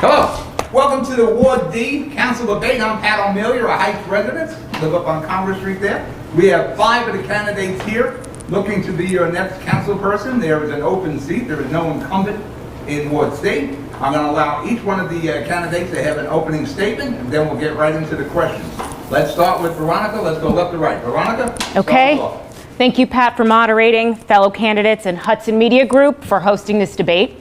Hello, welcome to the Ward D Council Debate. I'm Pat O'Melia, a Heights resident, live up on Congress Street there. We have 5 of the candidates here looking to be your next council person. There is an open seat. There is no incumbent in Ward C. I'm going to allow each one of the candidates to have an opening statement, and then we'll get right into the questions. Let's start with Veronica. Let's go left to right. Veronica? Okay. Thank you, Pat, for moderating, fellow candidates, and Hudson Media Group for hosting this debate.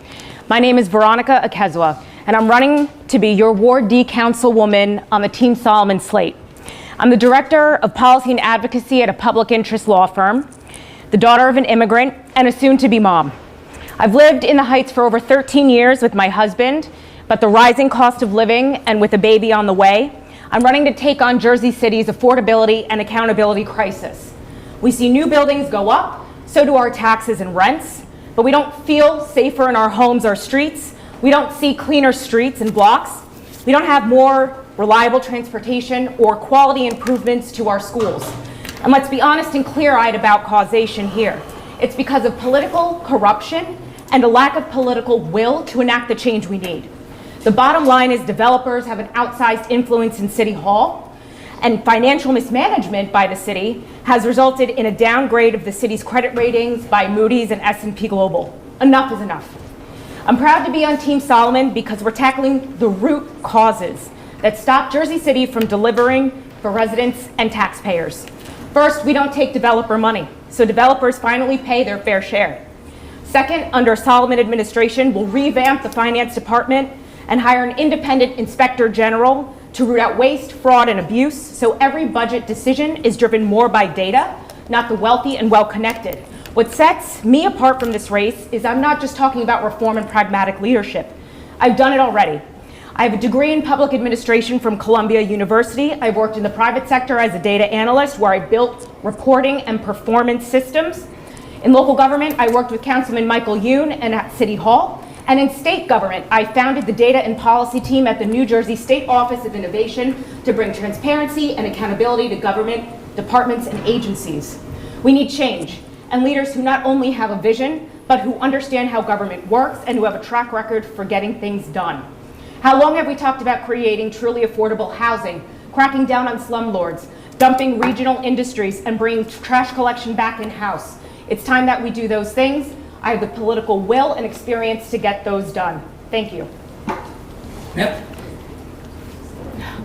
My name is Veronica Akezwa, and I'm running to be your Ward D Councilwoman on the Team Solomon slate. I'm the Director of Policy and Advocacy at a public interest law firm, the daughter of an immigrant, and a soon-to-be mom. I've lived in the Heights for over 13 years with my husband, but the rising cost of living and with a baby on the way, I'm running to take on Jersey City's affordability and accountability crisis. We see new buildings go up, so do our taxes and rents, but we don't feel safer in our homes or streets. We don't see cleaner streets and blocks. We don't have more reliable transportation or quality improvements to our schools. And let's be honest and clear-eyed about causation here. It's because of political corruption and a lack of political will to enact the change we need. The bottom line is developers have an outsized influence in City Hall, and financial mismanagement by the city has resulted in a downgrade of the city's credit ratings by Moody's and S&P Global. Enough is enough. I'm proud to be on Team Solomon because we're tackling the root causes that stop Jersey City from delivering for residents and taxpayers. First, we don't take developer money, so developers finally pay their fair share. Second, under Solomon administration, we'll revamp the finance department and hire an independent inspector general to root out waste, fraud, and abuse, so every budget decision is driven more by data, not the wealthy and well-connected. What sets me apart from this race is I'm not just talking about reform and pragmatic leadership. I've done it already. I have a degree in public administration from Columbia University. I've worked in the private sector as a data analyst where I built reporting and performance systems. In local government, I worked with Councilman Michael Yoon and at City Hall. And in state government, I founded the data and policy team at the New Jersey State Office of Innovation to bring transparency and accountability to government departments and agencies. We need change and leaders who not only have a vision, but who understand how government works and who have a track record for getting things done. How long have we talked about creating truly affordable housing, cracking down on slumlords, dumping regional industries, and bringing trash collection back in-house? It's time that we do those things. I have the political will and experience to get those done. Thank you. Yep.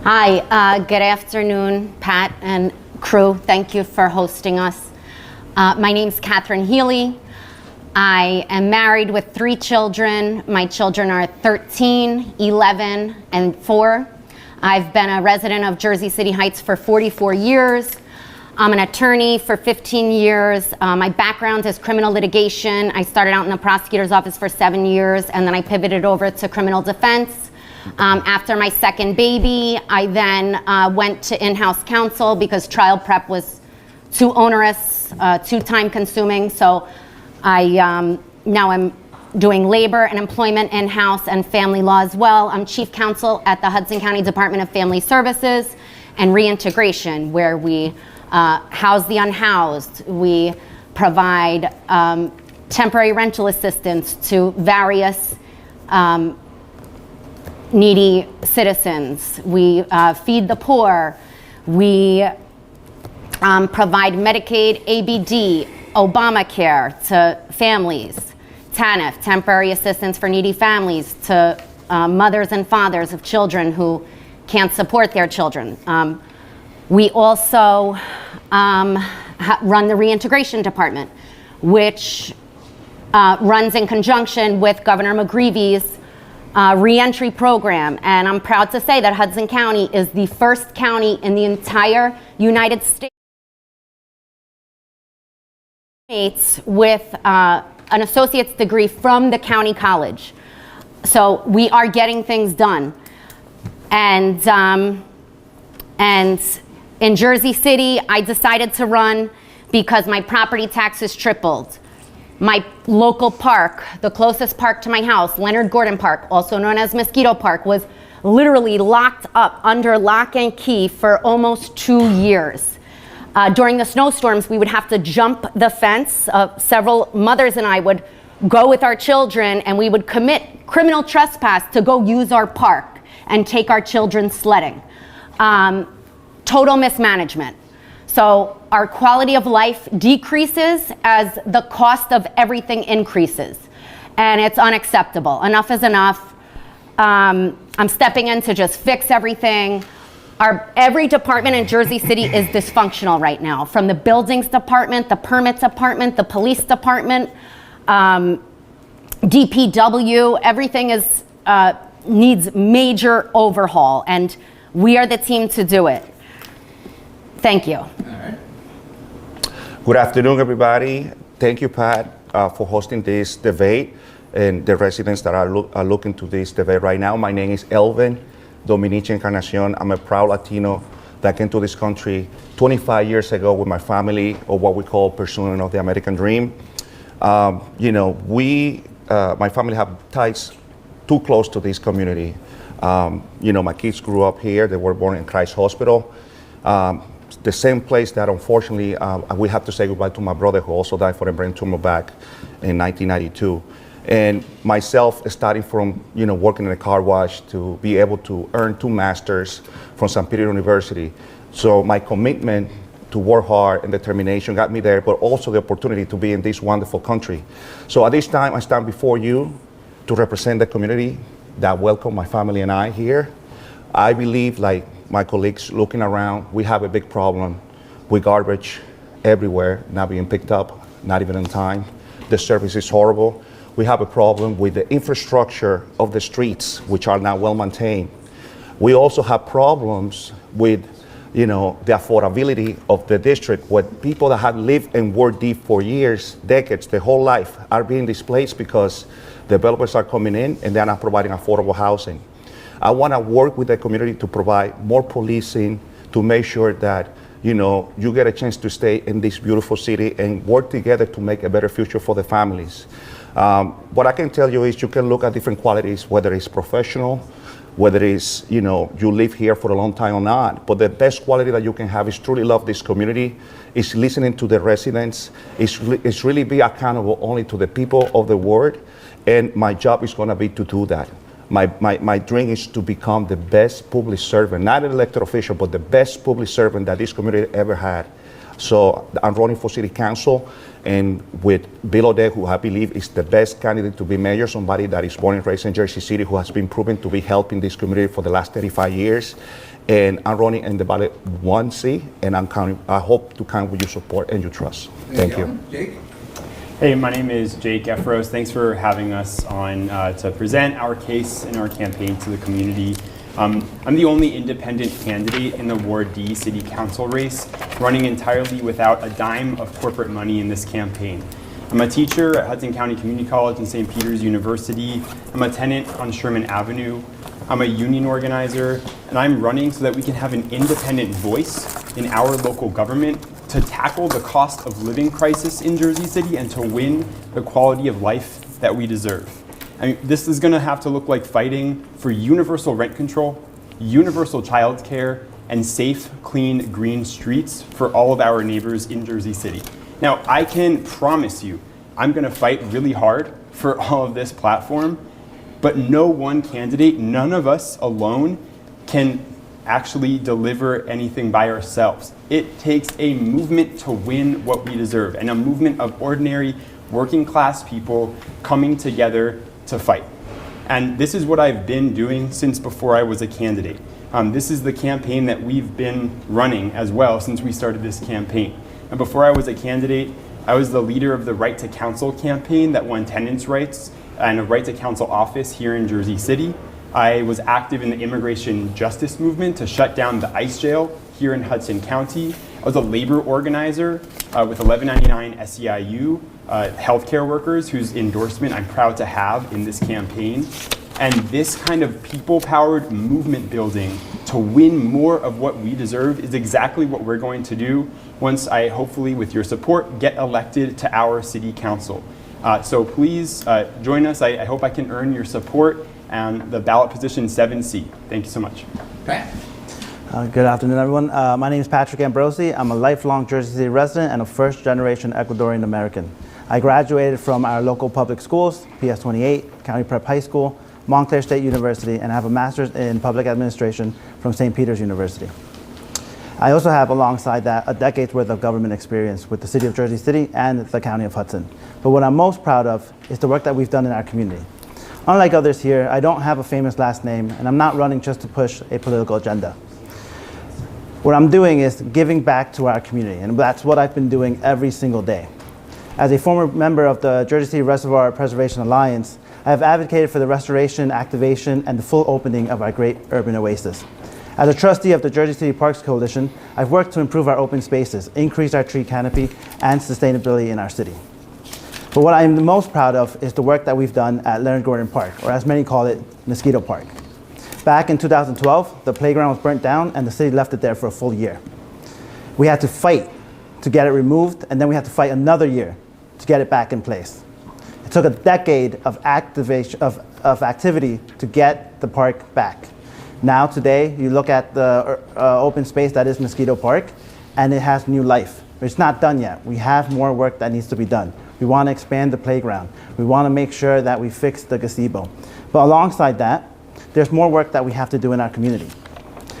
Hi, good afternoon, Pat and crew. Thank you for hosting us. My name's Catherine Healy. I am married with 3 children. My children are 13, 11, and 4. I've been a resident of Jersey City Heights for 44 years. I'm an attorney for 15 years. My background is criminal litigation. I started out in the prosecutor's office for 7 years, and then I pivoted over to criminal defense. After my second baby, I then went to in-house counsel because trial prep was too onerous, too time-consuming. So now I'm doing labor and employment in-house and family law as well. I'm chief counsel at the Hudson County Department of Family Services and Reintegration, where we house the unhoused. We provide temporary rental assistance to various needy citizens. We feed the poor. We provide Medicaid, ABD, Obamacare to families, TANF, temporary assistance for needy families, to mothers and fathers of children who can't support their children. We also run the Reintegration Department, which runs in conjunction with Governor McGreevy's reentry program. And I'm proud to say that Hudson County is the first county in the entire United States with an associate's degree from the county college. So we are getting things done. And in Jersey City, I decided to run because my property taxes tripled. My local park, the closest park to my house, Leonard Gordon Park, also known as Mosquito Park, was literally locked up under lock and key for almost 2 years. During the snowstorms, we would have to jump the fence. Several mothers and I would go with our children, and we would commit criminal trespass to go use our park and take our children sledding. Total mismanagement. So our quality of life decreases as the cost of everything increases. And it's unacceptable. Enough is enough. I'm stepping in to just fix everything. Every department in Jersey City is dysfunctional right now, from the buildings department, the permits department, the police department, DPW. Everything needs major overhaul, and we are the team to do it. Thank you. All right. Good afternoon, everybody. Thank you, Pat, for hosting this debate and the residents that are looking to this debate right now. My name is Elvin Dominici Encarnacion. I'm a proud Latino that came to this country 25 years ago with my family, or what we call pursuing of the American dream. My family have ties too close to this community. My kids grew up here. They were born in Christ Hospital. The same place that unfortunately we have to say goodbye to my brother, who also died from a brain tumor back in 1992. And myself, starting from working in a car wash to be able to earn 2 masters from St. Peter University. So my commitment to work hard and determination got me there, but also the opportunity to be in this wonderful country. So at this time, I stand before you to represent the community that welcomed my family and I here. I believe, like my colleagues looking around, we have a big problem with garbage everywhere, not being picked up, not even in time. The service is horrible. We have a problem with the infrastructure of the streets, which are not well maintained. We also have problems with the affordability of the district, where people that have lived and worked deep for years, decades, their whole life, are being displaced because developers are coming in and they're not providing affordable housing. I want to work with the community to provide more policing, to make sure that you get a chance to stay in this beautiful city and work together to make a better future for the families. What I can tell you is you can look at different qualities, whether it's professional, whether it's, you live here for a long time or not. But the best quality that you can have is truly love this community, is listening to the residents, is really be accountable only to the people of the ward. And my job is going to be to do that. My dream is to become the best public servant, not an elected official, but the best public servant that this community ever had. So I'm running for city council, and with Bill O'Day, who I believe is the best candidate to be mayor, somebody that is born and raised in Jersey City, who has been proven to be helping this community for the last 35 years. And I'm running in the ballot 1C, and I hope to count with your support and your trust. Thank you. Jake? Hey, my name is Jake Efros. Thanks for having us on to present our case and our campaign to the community. I'm the only independent candidate in the Ward D City Council race, running entirely without a dime of corporate money in this campaign. I'm a teacher at Hudson County Community College and St. Peter's University. I'm a tenant on Sherman Avenue. I'm a union organizer, and I'm running so that we can have an independent voice in our local government to tackle the cost of living crisis in Jersey City and to win the quality of life that we deserve. I mean, this is gonna have to look like fighting for universal rent control, universal child care, and safe, clean, green streets for all of our neighbors in Jersey City. Now, I can promise you, I'm gonna fight really hard for all of this platform, but no one candidate, none of us alone can actually deliver anything by ourselves. It takes a movement to win what we deserve, and a movement of ordinary working class people coming together to fight. And this is what I've been doing since before I was a candidate. This is the campaign that we've been running as well since we started this campaign. And before I was a candidate, I was the leader of the Right to Counsel campaign that won tenants' rights and a Right to Counsel office here in Jersey City. I was active in the immigration justice movement to shut down the ICE jail here in Hudson County. I was a labor organizer with 1199 SEIU, healthcare workers whose endorsement I'm proud to have in this campaign. And this kind of people-powered movement building to win more of what we deserve is exactly what we're going to do once I, hopefully with your support, get elected to our city council. So please join us. I hope I can earn your support and the ballot position 7C. Thank you so much. Pat? Good afternoon, everyone. My name is Patrick Ambrosi. I'm a lifelong Jersey City resident and a first-generation Ecuadorian American. I graduated from our local public schools, PS 28, County Prep High School, Montclair State University, and have a master's in public administration from St. Peter's University. I also have, alongside that, a decade's worth of government experience with the City of Jersey City and the County of Hudson. But what I'm most proud of is the work that we've done in our community. Unlike others here, I don't have a famous last name, and I'm not running just to push a political agenda. What I'm doing is giving back to our community, and that's what I've been doing every single day. As a former member of the Jersey City Reservoir Preservation Alliance, I have advocated for the restoration, activation, and the full opening of our great urban oasis. As a trustee of the Jersey City Parks Coalition, I've worked to improve our open spaces, increase our tree canopy, and sustainability in our city. But what I'm the most proud of is the work that we've done at Leonard Gordon Park, or as many call it, Mosquito Park. Back in 2012, the playground was burnt down and the city left it there for a full year. We had to fight to get it removed, and then we had to fight another year to get it back in place. It took a decade of activity to get the park back. Now today, you look at the open space that is Mosquito Park, and it has new life. It's not done yet. We have more work that needs to be done. We want to expand the playground. We want to make sure that we fix the gazebo. But alongside that, there's more work that we have to do in our community.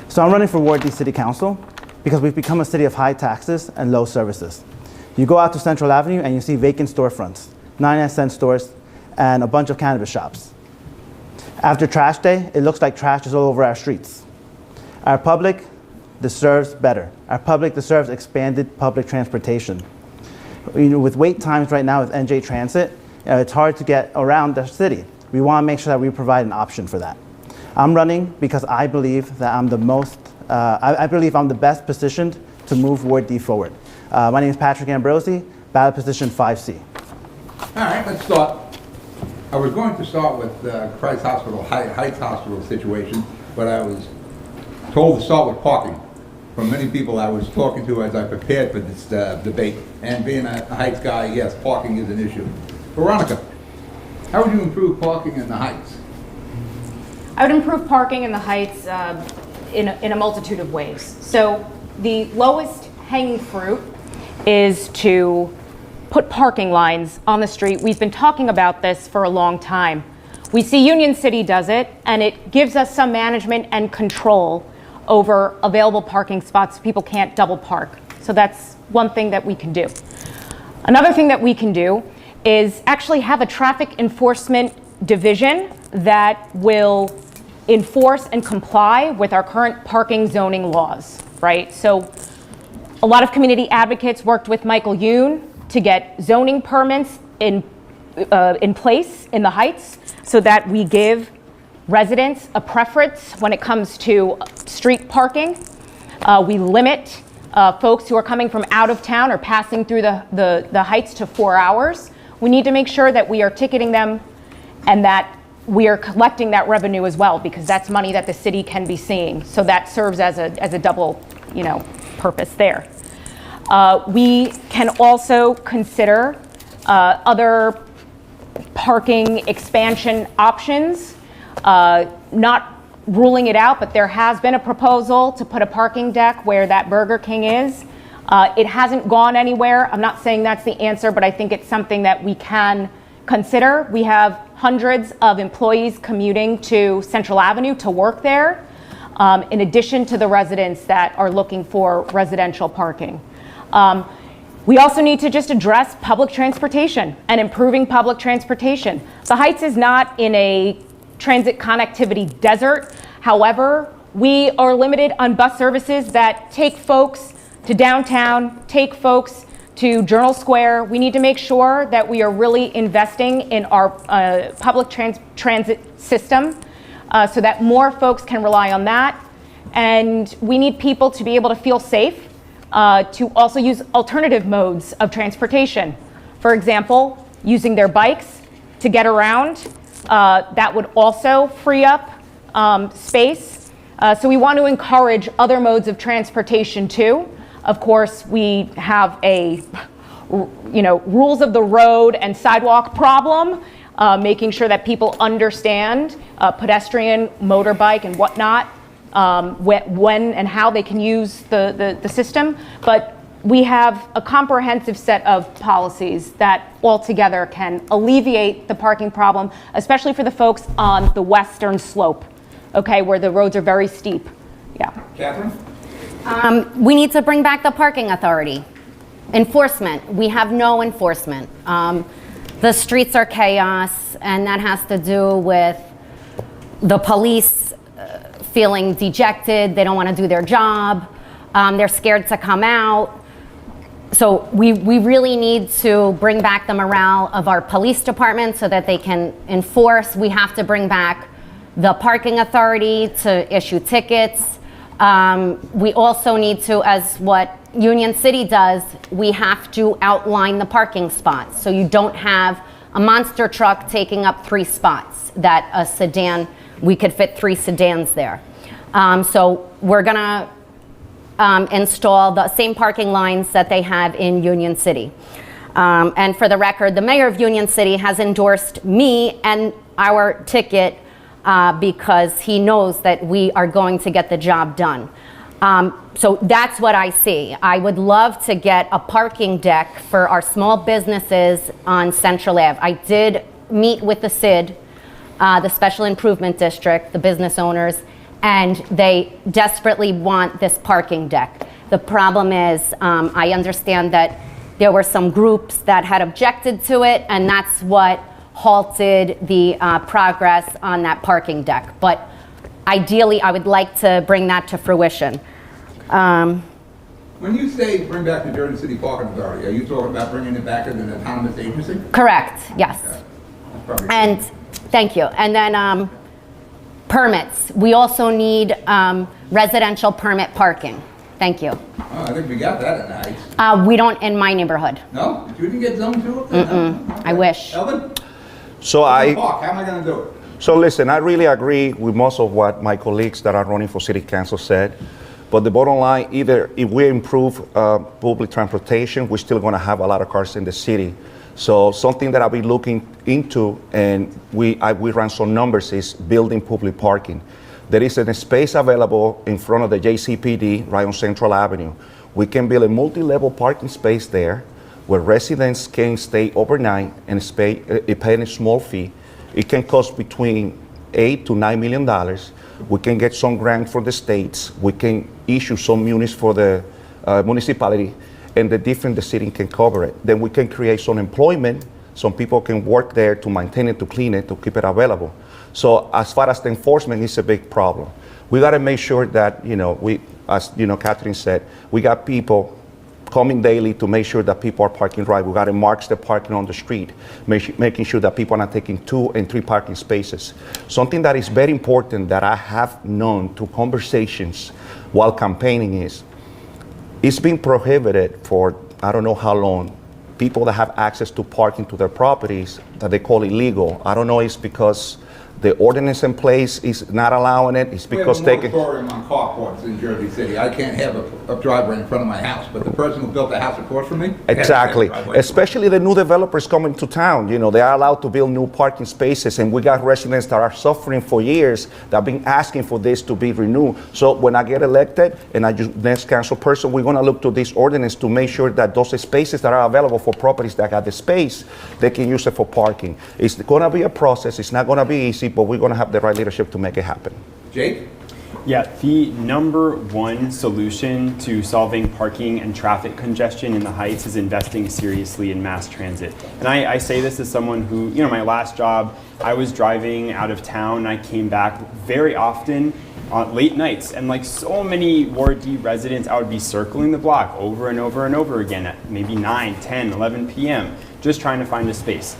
So I'm running for Ward D City Council because we've become a city of high taxes and low services. You go out to Central Avenue and you see vacant storefronts, 99-cent stores, and a bunch of cannabis shops. After trash day, it looks like trash is all over our streets. Our public deserves better. Our public deserves expanded public transportation. With wait times right now with NJ Transit, it's hard to get around the city. We want to make sure that we provide an option for that. I'm running because I believe that I'm the best positioned to move Ward D forward. My name is Patrick Ambrosi, ballot position 5C. All right, let's start. I was going to start with Christ Hospital, Heights Hospital situation, but I was told to start with parking from many people I was talking to as I prepared for this debate. And being a Heights guy, yes, parking is an issue. Veronica, how would you improve parking in the Heights? I would improve parking in the Heights in a multitude of ways. So the lowest hanging fruit is to put parking lines on the street. We've been talking about this for a long time. We see Union City does it, and it gives us some management and control over available parking spots so people can't double park. So that's one thing that we can do. Another thing that we can do is actually have a traffic enforcement division that will enforce and comply with our current parking zoning laws, right? So a lot of community advocates worked with Michael Yoon to get zoning permits in place in the Heights so that we give residents a preference when it comes to street parking. We limit folks who are coming from out of town or passing through the Heights to 4 hours. We need to make sure that we are ticketing them and that we are collecting that revenue as well, because that's money that the city can be seeing. So that serves as a double, purpose there. We can also consider other parking expansion options, not ruling it out, but there has been a proposal to put a parking deck where that Burger King is. It hasn't gone anywhere. I'm not saying that's the answer, but I think it's something that we can consider. We have hundreds of employees commuting to Central Avenue to work there, in addition to the residents that are looking for residential parking. We also need to just address public transportation and improving public transportation. The Heights is not in a transit connectivity desert. However, we are limited on bus services that take folks to downtown, take folks to Journal Square. We need to make sure that we are really investing in our public transit system so that more folks can rely on that. And we need people to be able to feel safe, to also use alternative modes of transportation. For example, using their bikes to get around. That would also free up space. So we want to encourage other modes of transportation too. Of course, we have a rules of the road and sidewalk problem, making sure that people understand pedestrian, motorbike, and whatnot, when and how they can use the system. But we have a comprehensive set of policies that altogether can alleviate the parking problem, especially for the folks on the western slope, okay, where the roads are very steep. Yeah. Catherine? We need to bring back the parking authority. Enforcement, we have no enforcement. The streets are chaos, and that has to do with the police feeling dejected. They don't want to do their job. They're scared to come out. So we really need to bring back the morale of our police department so that they can enforce. We have to bring back the parking authority to issue tickets. We also need to, as what Union City does, we have to outline the parking spots. So you don't have a monster truck taking up 3 spots, that a sedan, we could fit 3 sedans there. So we're gonna install the same parking lines that they have in Union City. And for the record, the mayor of Union City has endorsed me and our ticket because he knows that we are going to get the job done. So that's what I see. I would love to get a parking deck for our small businesses on Central Ave. I did meet with the SID, the Special Improvement District, the business owners, and they desperately want this parking deck. The problem is, I understand that there were some groups that had objected to it, and that's what halted the progress on that parking deck. But ideally, I would like to bring that to fruition. When you say bring back the Jersey City Parking Authority, are you talking about bringing it back as an autonomous agency? Correct, yes. Okay. And thank you. And then permits. We also need residential permit parking. Thank you. Oh, I think we got that in the Heights. We don't in my neighborhood. No? You didn't get zoned to it? No? Okay. I wish. Elvin? So Park, how am I going to do it? So listen, I really agree with most of what my colleagues that are running for city council said. But the bottom line, either if we improve public transportation, we're still going to have a lot of cars in the city. So something that I'll be looking into, and we ran some numbers, is building public parking. There is a space available in front of the JCPD right on Central Avenue. We can build a multi-level parking space there where residents can stay overnight and pay a small fee. It can cost between $8 to $9 million. We can get some grant from the states. We can issue some units for the municipality, and the different the city can cover it. Then we can create some employment. Some people can work there to maintain it, to clean it, to keep it available. So as far as the enforcement, it's a big problem. We got to make sure that, we, as Catherine said, we got people coming daily to make sure that people are parking right. We got to mark the parking on the street, making sure that people are not taking 2 and 3 parking spaces. Something that is very important that I have known through conversations while campaigning is, it's been prohibited for I don't know how long, people that have access to parking to their properties that they call illegal. I don't know, it's because the ordinance in place is not allowing it. It's because we have a moratorium on carports in Jersey City. I can't have a driveway in front of my house, but the person who built the house across from me. Exactly. Especially the new developers coming to town. They are allowed to build new parking spaces, and we got residents that are suffering for years that have been asking for this to be renewed. So when I get elected and I next council person, we're going to look to this ordinance to make sure that those spaces that are available for properties that got the space, they can use it for parking. It's going to be a process. It's not going to be easy, but we're going to have the right leadership to make it happen. Jake? Yeah, the number one solution to solving parking and traffic congestion in the Heights is investing seriously in mass transit. And I say this as someone who, my last job, I was driving out of town. I came back very often on late nights, and like so many Ward D residents, I would be circling the block over and over and over again at maybe 9, 10, 11 p.m., just trying to find a space.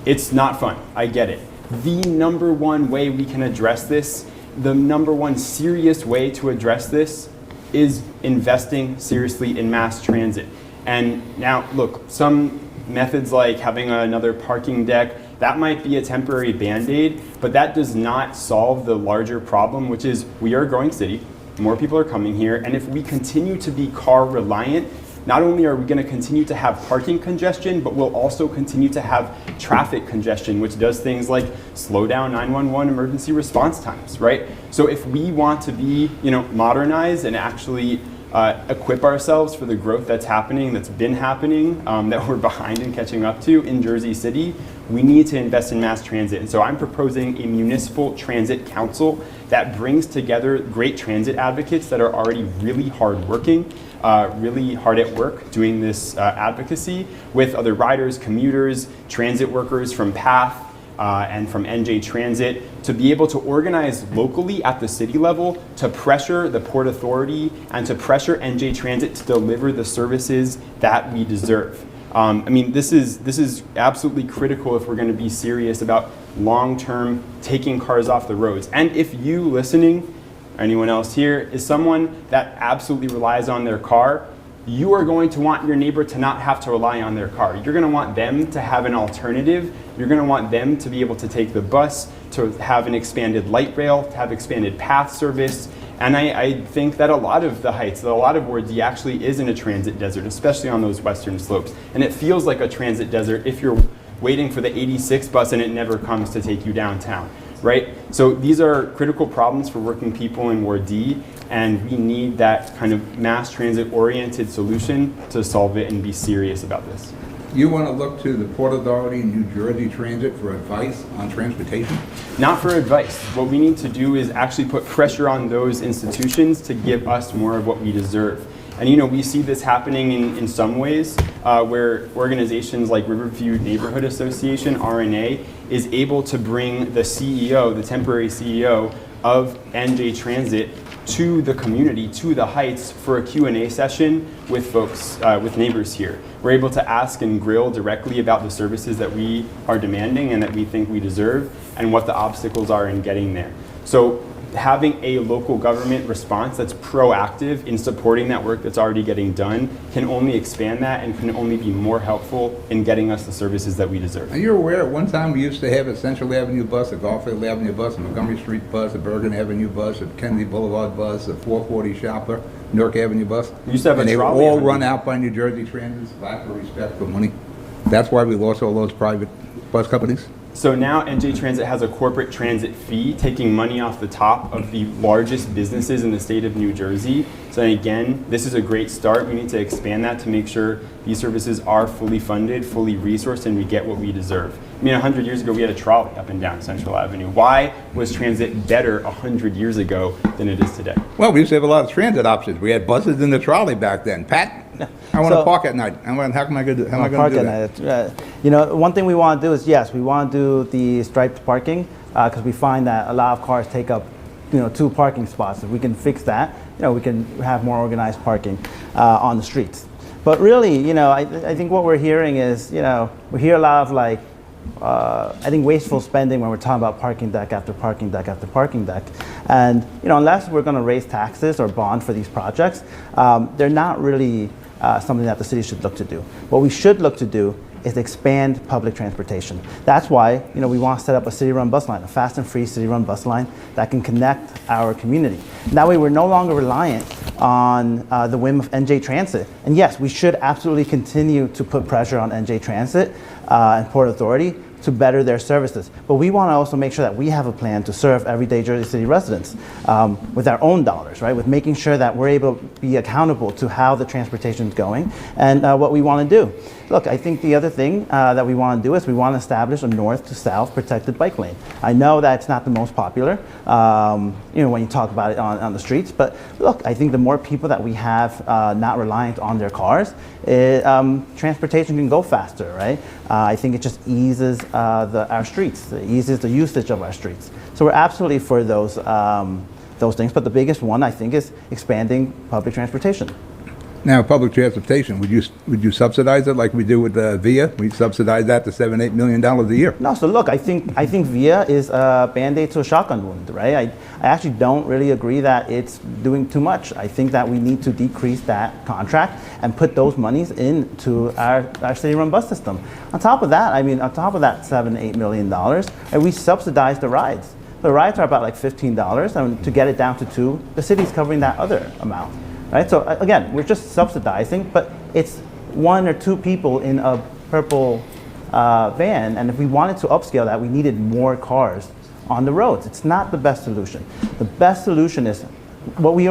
It's not fun, I get it. The number one way we can address this, the number one serious way to address this is investing seriously in mass transit. And now, look, some methods like having another parking deck, that might be a temporary Band-Aid, but that does not solve the larger problem, which is we are a growing city, more people are coming here, and if we continue to be car reliant, not only are we going to continue to have parking congestion, but we'll also continue to have traffic congestion, which does things like slow down 911 emergency response times, right? So if we want to be, modernized and actually equip ourselves for the growth that's happening, that's been happening, that we're behind in catching up to in Jersey City, we need to invest in mass transit. And so I'm proposing a municipal transit council that brings together great transit advocates that are already really hardworking, really hard at work doing this advocacy with other riders, commuters, transit workers from PATH and from NJ Transit to be able to organize locally at the city level to pressure the Port Authority and to pressure NJ Transit to deliver the services that we deserve. This is absolutely critical if we're going to be serious about long-term taking cars off the roads. And if you listening, anyone else here, is someone that absolutely relies on their car, you are going to want your neighbor to not have to rely on their car. You're going to want them to have an alternative. You're going to want them to be able to take the bus, to have an expanded light rail, to have expanded PATH service. And I think that a lot of the Heights, that a lot of Ward D actually is in a transit desert, especially on those western slopes. And it feels like a transit desert if you're waiting for the 86 bus and it never comes to take you downtown, right? So these are critical problems for working people in Ward D, and we need that kind of mass transit oriented solution to solve it and be serious about this. You want to look to the Port Authority and New Jersey Transit for advice on transportation? Not for advice. What we need to do is actually put pressure on those institutions to give us more of what we deserve. And we see this happening in some ways where organizations like Riverview Neighborhood Association, RNA, is able to bring the CEO, the temporary CEO of NJ Transit to the community, to the Heights for a Q&A session with folks, with neighbors here. We're able to ask and grill directly about the services that we are demanding and that we think we deserve and what the obstacles are in getting there. So having a local government response that's proactive in supporting that work that's already getting done can only expand that and can only be more helpful in getting us the services that we deserve. Are you aware at one time we used to have a Central Avenue bus, a Garfield Avenue bus, a Montgomery Street bus, a Bergen Avenue bus, a Kennedy Boulevard bus, a 440 Shopper, Newark Avenue bus? We used to have and a they were trolley all on run it. out by New Jersey Transit, lack of respect for money. That's why we lost all those private bus companies? So now NJ Transit has a corporate transit fee, taking money off the top of the largest businesses in the state of New Jersey So again, this is a great start. We need to expand that to make sure these services are fully funded, fully resourced, and we get what we deserve. I mean, 100 years ago, we had a trolley up and down Central Avenue. Why was transit better 100 years ago than it is today? Well, we used to have a lot of transit options. We had buses in the trolley back then. Pat, I want to park at night. How am I going to do that? You know, one thing we want to do is, yes, we want to do the striped parking because we find that a lot of cars take up, 2 parking spots. If we can fix that, we can have more organized parking on the streets. But really, I think what we're hearing is, we hear a lot of I think wasteful spending when we're talking about parking deck after parking deck after parking deck. And unless we're going to raise taxes or bond for these projects, they're not really something that the city should look to do. What we should look to do is expand public transportation. That's why we want to set up a city-run bus line, a fast and free city-run bus line that can connect our community. And that way we're no longer reliant on the whim of NJ Transit. And yes, we should absolutely continue to put pressure on NJ Transit and Port Authority to better their services. But we want to also make sure that we have a plan to serve everyday Jersey City residents with our own dollars, right? With making sure that we're able to be accountable to how the transportation is going and what we want to do. Look, I think the other thing that we want to do is we want to establish a north to south protected bike lane. I know that's not the most popular, when you talk about it on the streets, but look, I think the more people that we have not reliant on their cars, transportation can go faster, right? I think it just eases our streets, it eases the usage of our streets. So we're absolutely for those things, but the biggest one I think is expanding public transportation. Now, public transportation, would you subsidize it like we do with VIA? We subsidize that to $7-8 million a year. No, so look, I think VIA is a Band-Aid to a shotgun wound, right? I actually don't really agree that it's doing too much. I think that we need to decrease that contract and put those monies into our city-run bus system. On top of that, on top of that $7-8 million, and we subsidize the rides. The rides are about like $15, and to get it down to $2, the city's covering that other amount. Right? So again, we're just subsidizing, but it's 1 or 2 people in a purple van, and if we wanted to upscale that, we needed more cars on the roads. It's not the best solution. The best solution is what we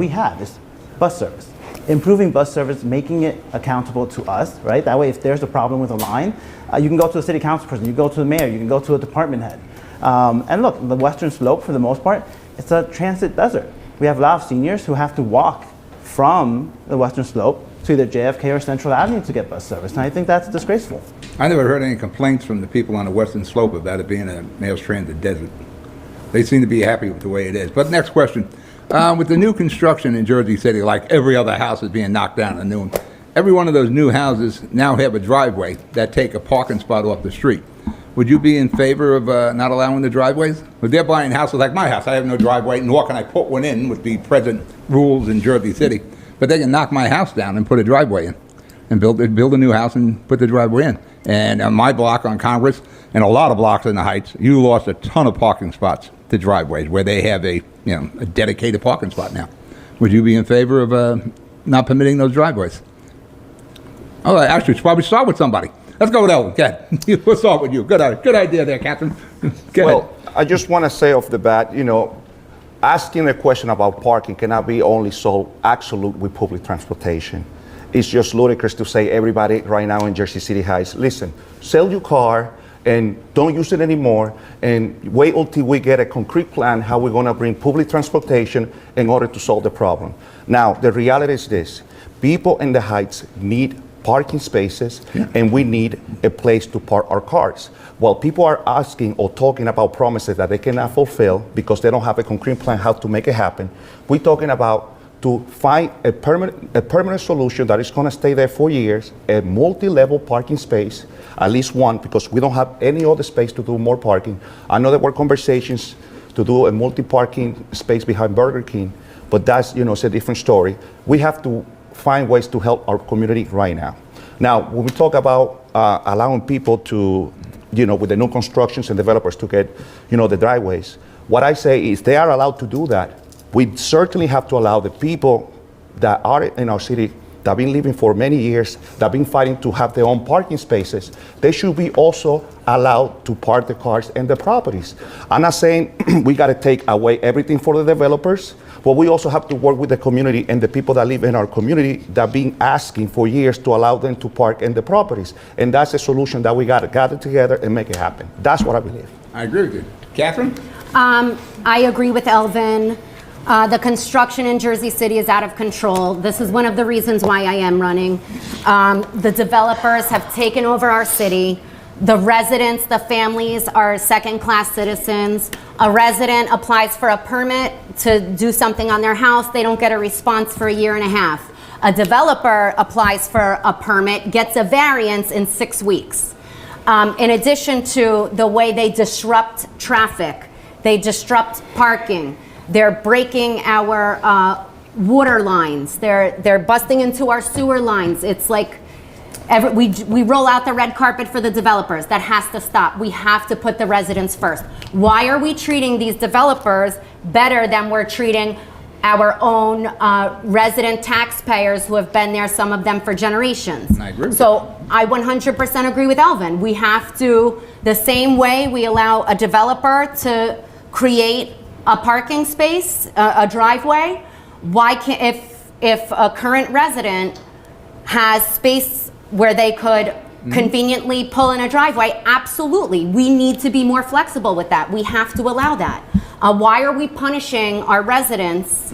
have is bus service. Improving bus service, making it accountable to us, right? That way, if there's a problem with a line, you can go to a city council person, you go to the mayor, you can go to a department head. And look, the Western Slope, for the most part, it's a transit desert. We have a lot of seniors who have to walk from the Western Slope to either JFK or Central Avenue to get bus service, and I think that's disgraceful. I never heard any complaints from the people on the Western Slope about it being a mass transit desert. They seem to be happy with the way it is. But next question. With the new construction in Jersey City, like every other house is being knocked down and new, every one of those new houses now have a driveway that take a parking spot off the street. Would you be in favor of not allowing the driveways? If they're buying houses like my house, I have no driveway, nor can I put one in with the present rules in Jersey City. But they can knock my house down and put a driveway in, and build a new house and put the driveway in. And on my block on Congress, and a lot of blocks in the Heights, you lost a ton of parking spots to driveways where they have a dedicated parking spot now. Would you be in favor of not permitting those driveways? Oh, actually, should probably start with somebody. Let's go with Ellen. Go ahead. We'll start with you. Good idea there, Catherine. Go ahead. I just want to say off the bat, asking a question about parking cannot be only solved absolute with public transportation. It's just ludicrous to say everybody right now in Jersey City Heights, listen, sell your car and don't use it anymore and wait until we get a concrete plan how we're going to bring public transportation in order to solve the problem. Now, the reality is this. People in the Heights need parking spaces, and we need a place to park our cars. While people are asking or talking about promises that they cannot fulfill because they don't have a concrete plan how to make it happen, we're talking about to find a permanent solution that is going to stay there for years, a multi-level parking space, at least one, because we don't have any other space to do more parking. I know there were conversations to do a multi-parking space behind Burger King, but that's, it's a different story. We have to find ways to help our community right now. Now, when we talk about allowing people to, with the new constructions and developers to get, the driveways, what I say is they are allowed to do that. We certainly have to allow the people that are in our city that that have been living for many years, that have been fighting to have their own parking spaces, they should be also allowed to park the cars and the properties. I'm not saying we got to take away everything for the developers, but we also have to work with the community and the people that live in our community that have been asking for years to allow them to park in the properties. And that's a solution that we got to gather together and make it happen. That's what I believe. I agree with you. Catherine? I agree with Elvin. The construction in Jersey City is out of control. This is one of the reasons why I am running. The developers have taken over our city. The residents, the families are second-class citizens. A resident applies for a permit to do something on their house. They don't get a response for a year and a half. A developer applies for a permit, gets a variance in 6 weeks. In addition to the way they disrupt traffic, they disrupt parking. They're breaking our water lines. They're busting into our sewer lines. It's like we roll out the red carpet for the developers. That has to stop. We have to put the residents first. Why are we treating these developers better than we're treating our own resident taxpayers who have been there, some of them for generations? I agree with So I 100% agree with Elvin. We have to, the same way we allow a developer to create a parking space, a driveway, why can't, if a current resident has space where they could conveniently pull in a driveway, absolutely. We need to be more flexible with that. We have to allow that. Why are we punishing our residents?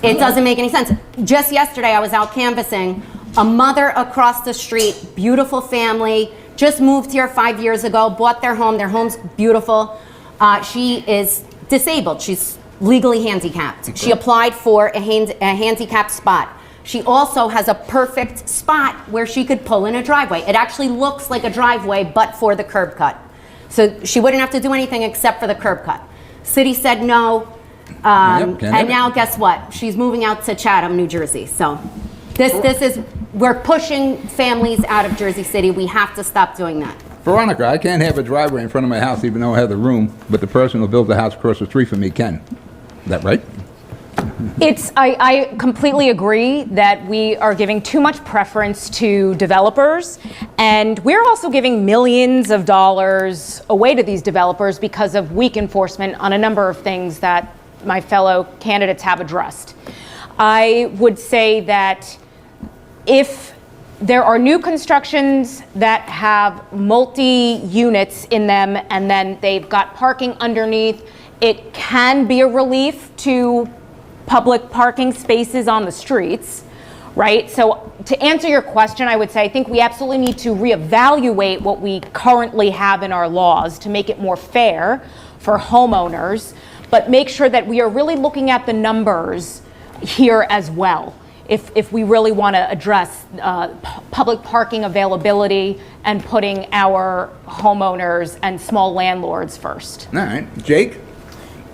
It doesn't make any sense. Just yesterday, I was out canvassing. A mother across the street, beautiful family, just moved here 5 years ago, bought their home. Their home's beautiful. She is disabled. She's legally handicapped. Okay. She applied for a handicapped spot. She also has a perfect spot where she could pull in a driveway. It actually looks like a driveway, but for the curb cut. So she wouldn't have to do anything except for the curb cut. City said no. And now guess what? She's moving out to Chatham, New Jersey. So this is, we're pushing families out of Jersey City. We have to stop doing that. Veronica, I can't have a driveway in front of my house even though I have the room, but the person who built the house across the street from me can. Is that right? I completely agree that we are giving too much preference to developers, and we're also giving millions of dollars away to these developers because of weak enforcement on a number of things that my fellow candidates have addressed. I would say that if there are new constructions that have multi-units in them and then they've got parking underneath, it can be a relief to public parking spaces on the streets, right? So to answer your question, I would say I think we absolutely need to reevaluate what we currently have in our laws to make it more fair for homeowners, but make sure that we are really looking at the numbers here as well. If we really want to address public parking availability and putting our homeowners and small landlords first. All right. Jake?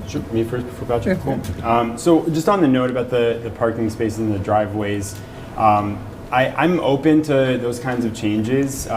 Sure. Me first before Patrick? Cool. So just on the note about the parking spaces and the driveways, I'm open to those kinds of changes,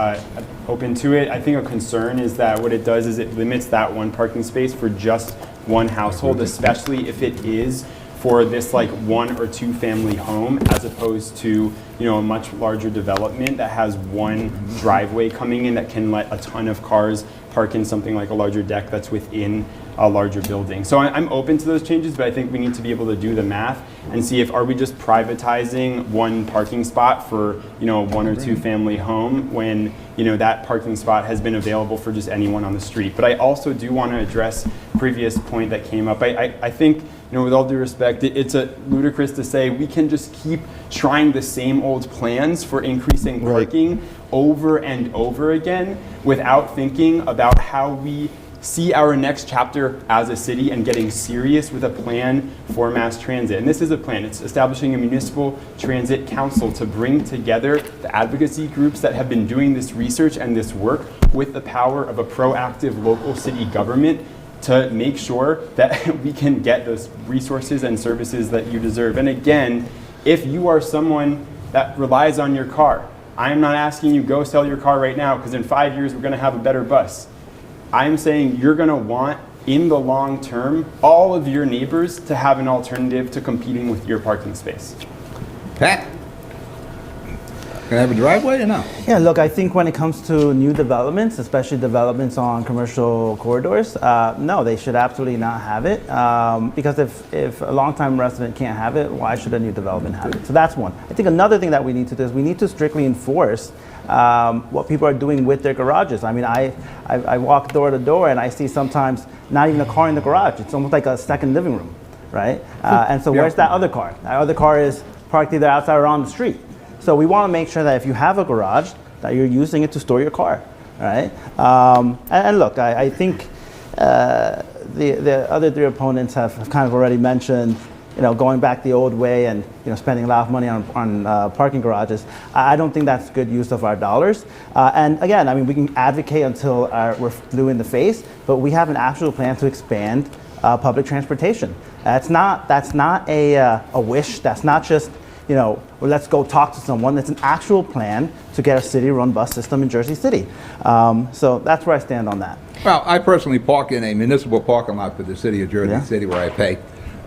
open to it. I think a concern is that what it does is it limits that one parking space for just one household, especially if it is for this like 1 or 2 family home, as opposed to a much larger development that has one driveway coming in that can let a ton of cars park in something like a larger deck that's within a larger building. So I'm open to those changes, but I think we need to be able to do the math and see if are we just privatizing one parking spot for 1 or 2 family home when that parking spot has been available for just anyone on the street. But I also do want to address previous point that came up. I think with all due respect, it's ludicrous to say we can just keep trying the same old plans for increasing parking over and over again without thinking about how we see our next chapter as a city and getting serious with a plan for mass transit. And this is a plan. It's establishing a municipal transit council to bring together the advocacy groups that have been doing this research and this work with the power of a proactive local city government to make sure that we can get those resources and services that you deserve. And again, if you are someone that relies on your car, I am not asking you go sell your car right now because in 5 years we're going to have a better bus. I'm saying you're going to want, in the long term, all of your neighbors to have an alternative to competing with your parking space. Pat? Can I have a driveway or no? Yeah, look, I think when it comes to new developments, especially developments on commercial corridors, no, they should absolutely not have it. Because if a longtime resident can't have it, why should a new development have it? So that's one. I think another thing that we need to do is we need to strictly enforce what people are doing with their garages. I mean, I walk door to door and I see sometimes not even a car in the garage. It's almost like a second living room, right? And so where's that other car? That other car is parked either outside or on the street. So we want to make sure that if you have a garage, that you're using it to store your car, right? And look, I think the other three opponents have kind of already mentioned, going back the old way and spending a lot of money on parking garages. I don't think that's good use of our dollars. And again, I mean, we can advocate until we're blue in the face, but we have an actual plan to expand public transportation. That's not a wish. That's not just well, let's go talk to someone. It's an actual plan to get a city-run bus system in Jersey City. So that's where I stand on that. Well, I personally park in a municipal parking lot for the city of Jersey City where I pay.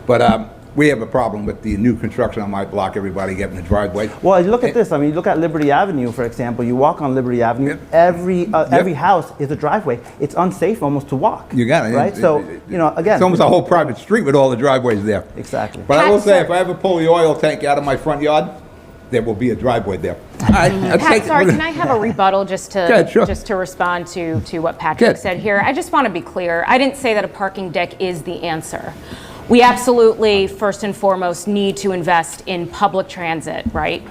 But we have a problem with the new construction on my block, everybody getting a driveway. Well, you look at this. I mean, you look at Liberty Avenue, for example. You walk on Liberty Avenue, every house is a driveway. It's unsafe almost to walk. You got it. Right? So, again. It's almost a whole private street with all the driveways there. Exactly. But I will say, if I ever pull the oil tank out of my front yard, there will be a driveway there. Pat, sorry, can I have a rebuttal just to ahead, sure. just to respond to what Patrick said here? I just want to be clear. I didn't say that a parking deck is the answer. We absolutely, first and foremost, need to invest in public transit, right?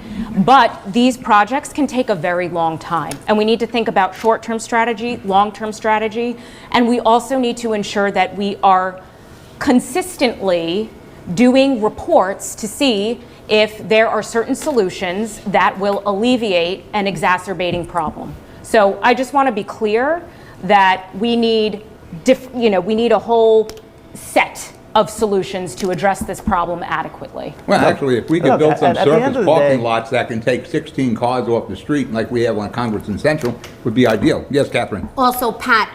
But these projects can take a very long time. And we need to think about short-term strategy, long-term strategy. And we also need to ensure that we are consistently doing reports to see if there are certain solutions that will alleviate an exacerbating problem. So I just want to be clear that we need, we need a whole set of solutions to address this problem adequately. Well, actually, if we could build some at the end surface of the parking day- lots that can take 16 cars off the street like we have on Congress and Central, would be ideal. Yes, Catherine? Also, Pat,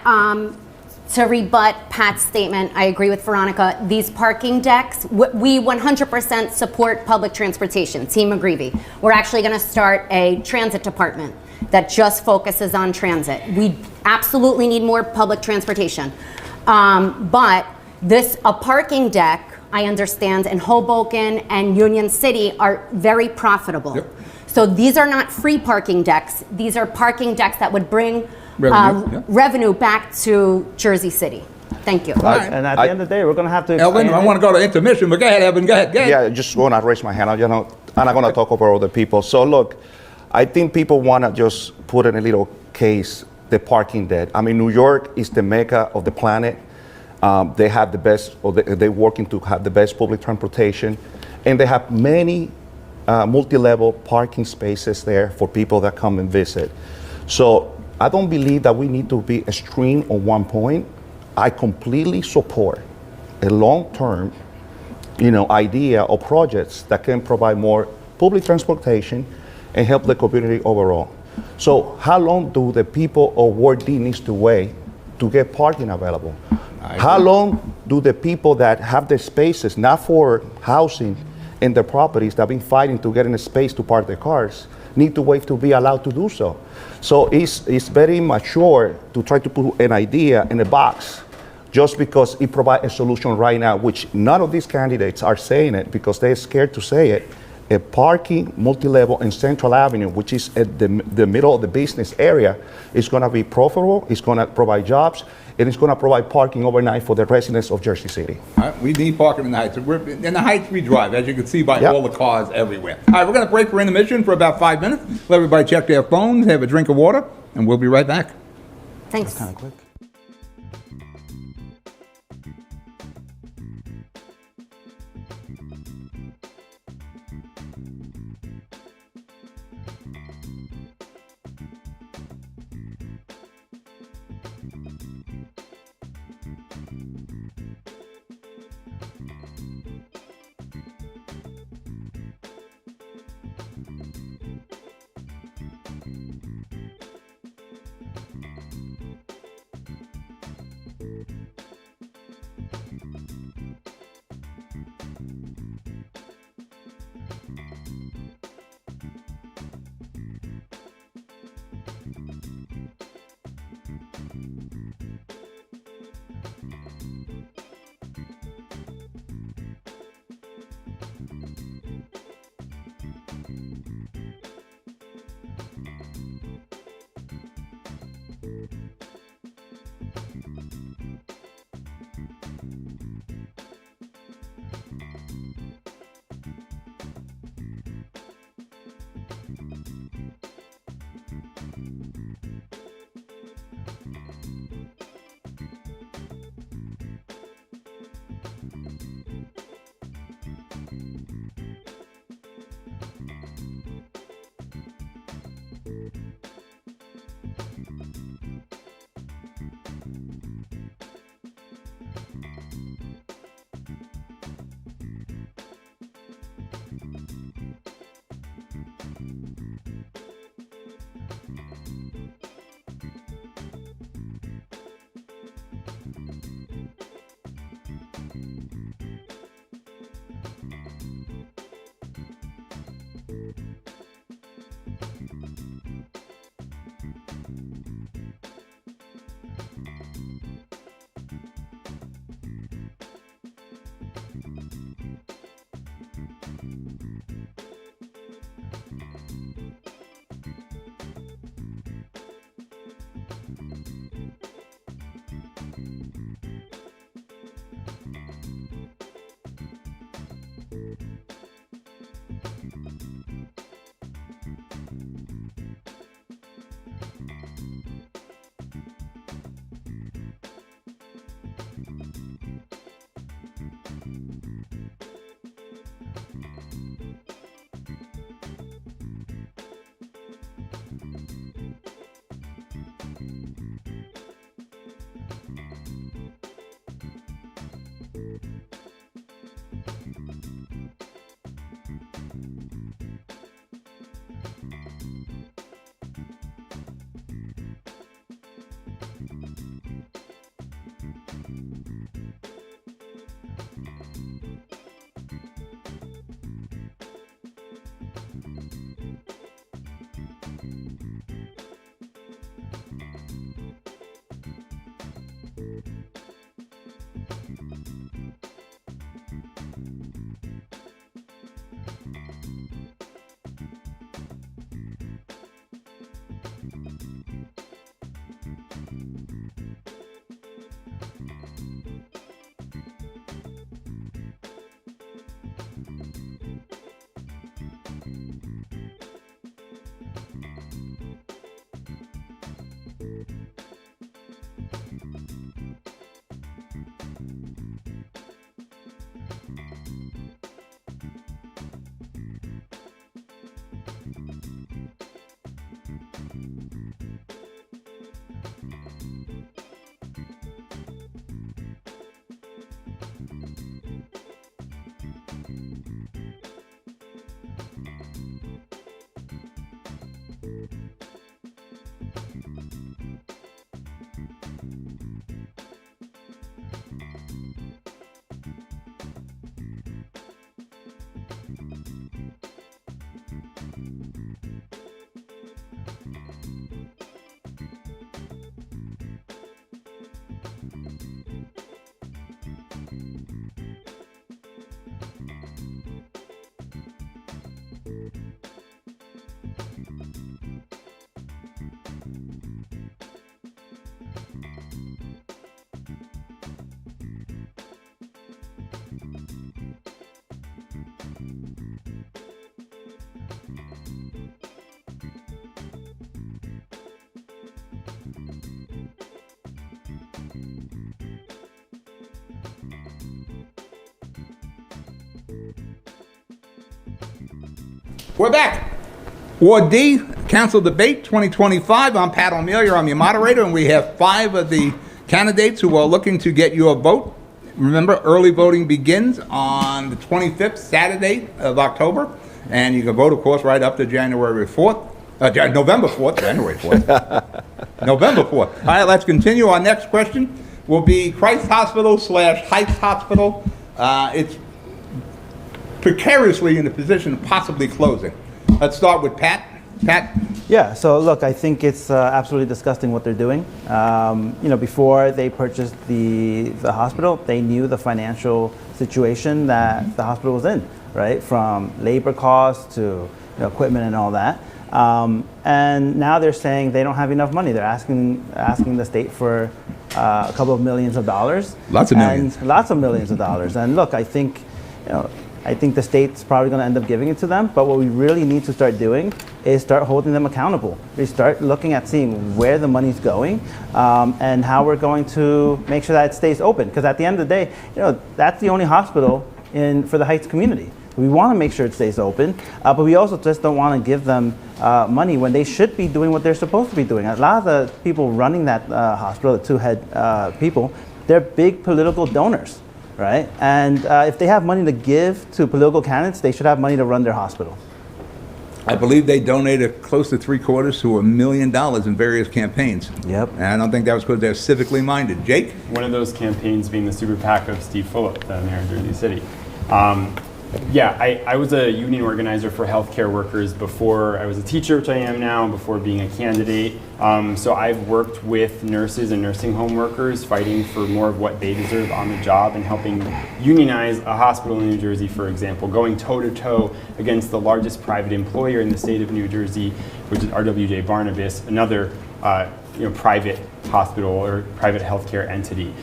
to rebut Pat's statement, I agree with Veronica. These parking decks, we 100% support public transportation. Team McGreevy. We're actually going to start a transit department that just focuses on transit. We absolutely need more public transportation. But a parking deck, I understand, in Hoboken and Union City are very profitable. Yep. So these are not free parking decks. These are parking decks that would bring Revenue, back to Jersey City. Thank you. And at the end of the day, we're going to have to Elvin, expand I it. want to go to intermission, but go ahead, Evan, go ahead. Yeah, I just want to raise my hand. And I'm going to talk over other people. So look, I think people want to just put in a little case the parking deck. I mean, New York is the mecca of the planet. They have the best, or they're working to have the best public transportation, and they have many multi-level parking spaces there for people that come and visit. So I don't believe that we need to be extreme on one point. I completely support a long-term, idea or projects that can provide more public transportation and help the community overall. So how long do the people of Ward D needs to wait to get parking available? How long do the people that have the spaces, not for housing in their properties, that have been fighting to get in a space to park their cars, need to wait to be allowed to do so? So it's very mature to try to put an idea in a box just because it provides a solution right now, which none of these candidates are saying it because they're scared to say it. A parking multi-level in Central Avenue, which is at the middle of the business area, is going to be profitable, it's going to provide jobs, and it's going to provide parking overnight for the residents of Jersey City. All right, we need parking in the Heights. In the Heights we drive, as you can see by all the cars everywhere. All right, we're going to break for intermission for about 5 minutes. Let everybody check their phones, have a drink of water, and we'll be right back. Thanks. Kind of quick. We're back. Ward D, Council Debate 2025. I'm Pat O'Meara. I'm your moderator, and we have 5 of the candidates who are looking to get your vote. Remember, early voting begins on the 25th, Saturday of October, and you can vote, of course, right up to January 4th. November 4th, January 4th. November 4th. All right, let's continue. Our next question will be Christ Hospital / Heights Hospital. It's precariously in the position of possibly closing. Let's start with Pat. Pat? Yeah, so look, I think it's absolutely disgusting what they're doing. Before they purchased the hospital, they knew the financial situation that the hospital was in, right? From labor costs to equipment and all that. And now they're saying they don't have enough money. They're asking the state for a couple of millions of dollars. Lots of millions. And lots of millions of dollars. And look, I think the state's probably going to end up giving it to them, but what we really need to start doing is start holding them accountable. We start looking at seeing where the money's going and how we're going to make sure that it stays open. Because at the end of the day, that's the only hospital for the Heights community. We want to make sure it stays open, but we also just don't want to give them money when they should be doing what they're supposed to be doing. A lot of the people running that hospital, the 2 head people, they're big political donors. Right? And if they have money to give to political candidates, they should have money to run their hospital. I believe they donated close to $750,000 to $1 million in various campaigns. Yep. And I don't think that was because they're civically minded. Jake? One of those campaigns being the super PAC of Steve Fulop, the mayor of Jersey City. I was a union organizer for healthcare workers before I was a teacher, which I am now, before being a candidate. So I've worked with nurses and nursing home workers fighting for more of what they deserve on the job and helping unionize a hospital in New Jersey, for example, going toe-to-toe against the largest private employer in the state of New Jersey, which is RWJ Barnabas, another private hospital or private healthcare entity.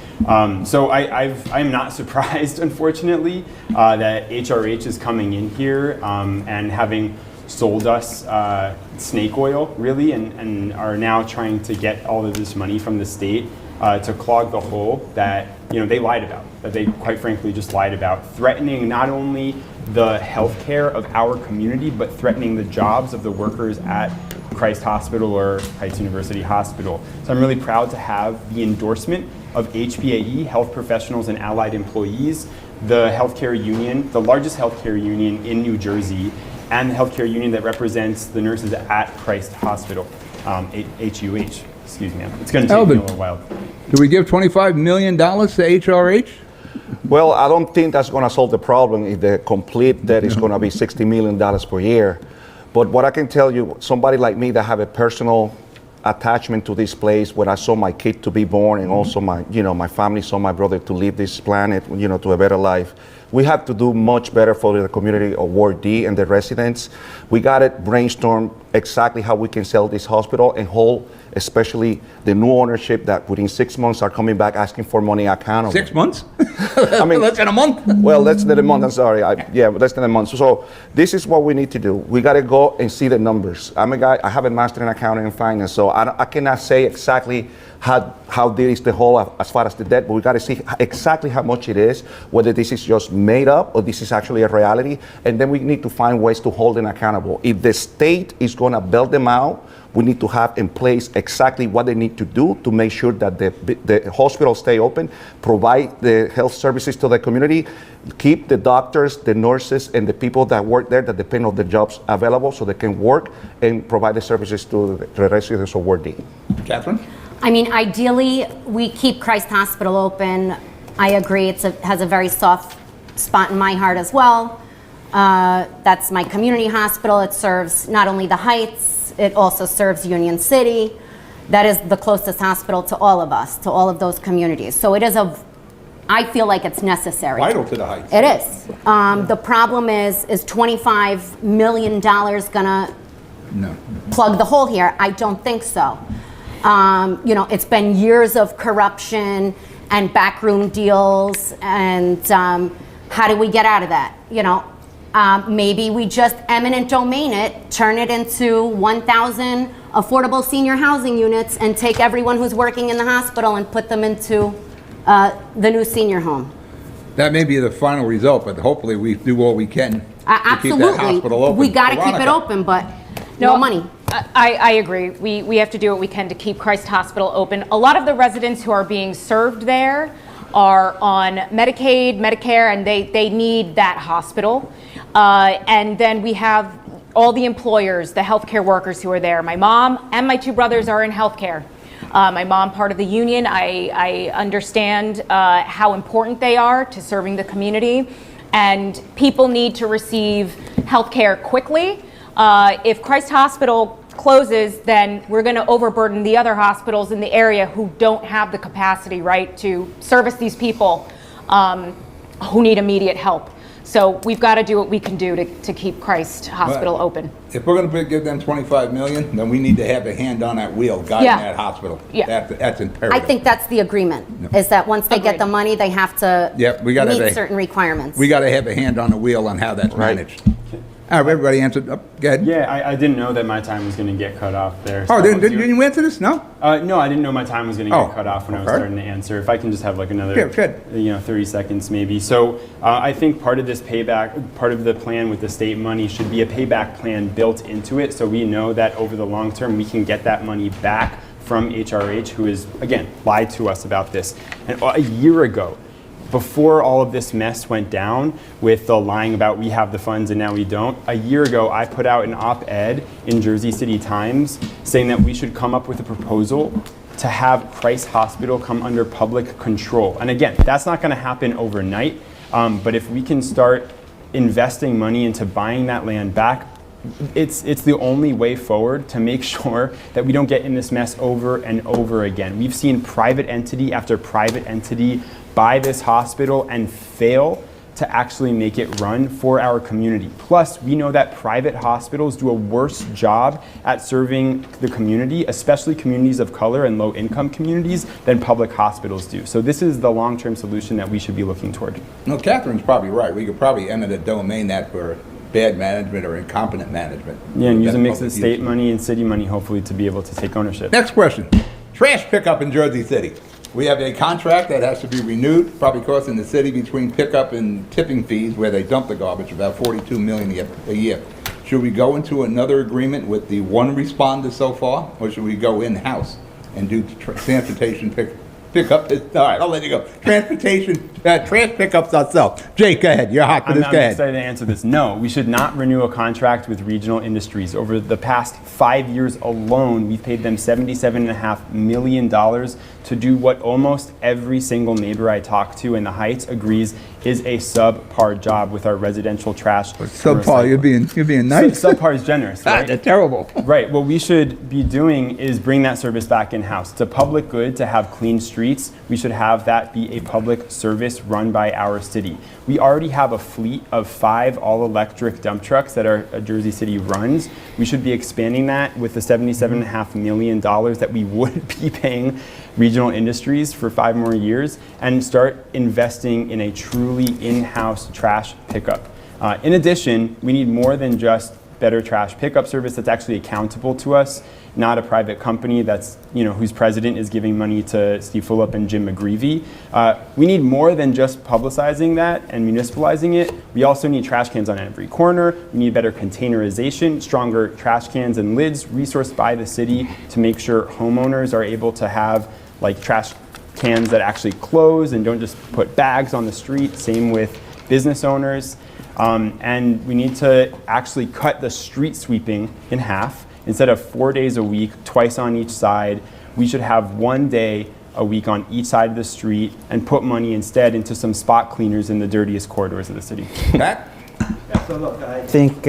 So I'm not surprised, unfortunately, that HRH is coming in here and having sold us snake oil, really, and are now trying to get all of this money from the state to clog the hole that they lied about, that they quite frankly just lied about, threatening not only the healthcare of our community, but threatening the jobs of the workers at Christ Hospital or Heights University Hospital. So I'm really proud to have the endorsement of HPAE, Health Professionals and Allied Employees, the healthcare union, the largest healthcare union in New Jersey, and the healthcare union that represents the nurses at Christ Hospital, HUH. Excuse me, it's going to take me a little while. Do we give $25 million to HRH? Well, I don't think that's going to solve the problem if the complete debt is going to be $60 million per year. But what I can tell you, somebody like me that have a personal attachment to this place, where I saw my kid to be born, and also my family saw my brother to leave this planet, to a better life. We have to do much better for the community of Ward D and the residents. We got to brainstorm exactly how we can sell this hospital and hold, especially the new ownership that within 6 months are coming back asking for money accountable. 6 months? I mean, less than a month? Well, less than a month, I'm sorry. Less than a month. So this is what we need to do. We got to go and see the numbers. I'm a guy, I have a master in accounting and finance, so I cannot say exactly how deep is the hole as far as the debt, but we got to see exactly how much it is, whether this is just made up or this is actually a reality, and then we need to find ways to hold them accountable. If the state is going to bail them out, we need to have in place exactly what they need to do to make sure that the hospitals stay open, provide the health services to the community, keep the doctors, the nurses, and the people that work there that depend on the jobs available so they can work and provide the services to the residents of Ward D. Catherine? I mean, ideally, we keep Christ Hospital open. I agree, has a very soft spot in my heart as well. That's my community hospital. It serves not only the Heights, it also serves Union City. That is the closest hospital to all of us, to all of those communities. So it is I feel like it's necessary. Vital to the Heights. It is. The problem is $25 million gonna plug the hole here? I don't think so. It's been years of corruption and backroom deals, and how do we get out of that? Maybe we just eminent domain it, turn it into 1,000 affordable senior housing units, and take everyone who's working in the hospital and put them into the new senior home. That may be the final result, but hopefully we do all we can to keep that hospital open. We got to keep it open, but no money. I agree. We have to do what we can to keep Christ Hospital open. A lot of the residents who are being served there are on Medicaid, Medicare, and they need that hospital. And then we have all the employers, the healthcare workers who are there. My mom and my two brothers are in healthcare. My mom, part of the union. I understand how important they are to serving the community, and people need to receive healthcare quickly. If Christ Hospital closes, then we're going to overburden the other hospitals in the area who don't have the capacity, right, to service these people who need immediate help. So we've got to do what we can do to keep Christ Hospital open. If we're going to give them $25 million, then we need to have a hand on that wheel guiding that hospital. Yeah. That's imperative. I think that's the agreement, is that once they get the money, they have to meet certain requirements. We got to have a hand on the wheel on how that's managed. All right, everybody answered. Go ahead. Yeah, I didn't know that my time was going to get cut off there. Oh, didn't you answer this? No? No, I didn't know my time was going to get cut off when I was starting to answer. If I can just have like another 30 seconds maybe. So I think part of this payback, part of the plan with the state money should be a payback plan built into it, so we know that over the long term we can get that money back from HRH, who has, again, lied to us about this. And a year ago, before all of this mess went down with the lying about we have the funds and now we don't, a year ago I put out an op-ed in Jersey City Times saying that we should come up with a proposal to have Christ Hospital come under public control. And again, that's not going to happen overnight, but if we can start investing money into buying that land back, it's the only way forward to make sure that we don't get in this mess over and over again. We've seen private entity after private entity buy this hospital and fail to actually make it run for our community. Plus, we know that private hospitals do a worse job at serving the community, especially communities of color and low-income communities, than public hospitals do. So this is the long-term solution that we should be looking toward. No, Catherine's probably right. We could probably eminent domain that for bad management or incompetent management. Yeah, and use a mix of state money and city money, hopefully, to be able to take ownership. Next question. Trash pickup in Jersey City. We have a contract that has to be renewed, probably costing the city between pickup and tipping fees where they dump the garbage about $42 million a year. should we go into another agreement with the one responder so far, or should we go in-house and do transportation pickup? All right, I'll let you go. Transportation, trash pickups ourselves. Jake, go ahead. You're hot for this. I'm Go ahead. excited to answer this. No, we should not renew a contract with Regional Industries. Over the past 5 years alone, we've paid them $77.5 million to do what almost every single neighbor I talk to in the Heights agrees is a subpar job with our residential trash. Subpar, you're being nice. Subpar is generous, right? They're terrible. Right. What we should be doing is bring that service back in-house. It's a public good to have clean streets. We should have that be a public service run by our city. We already have a fleet of 5 all-electric dump trucks that our Jersey City runs. We should be expanding that with the $77.5 million that we would be paying Regional Industries for 5 more years, and start investing in a truly in-house trash pickup. In addition, we need more than just better trash pickup service that's actually accountable to us, not a private company that's, whose president is giving money to Steve Fulop and Jim McGreevy. We need more than just publicizing that and municipalizing it. We also need trash cans on every corner. We need better containerization, stronger trash cans and lids resourced by the city to make sure homeowners are able to have trash cans that actually close and don't just put bags on the street. Same with business owners. And we need to actually cut the street sweeping in half. Instead of 4 days a week, twice on each side, we should have 1 day a week on each side of the street and put money instead into some spot cleaners in the dirtiest corridors of the city. Pat? So look, I think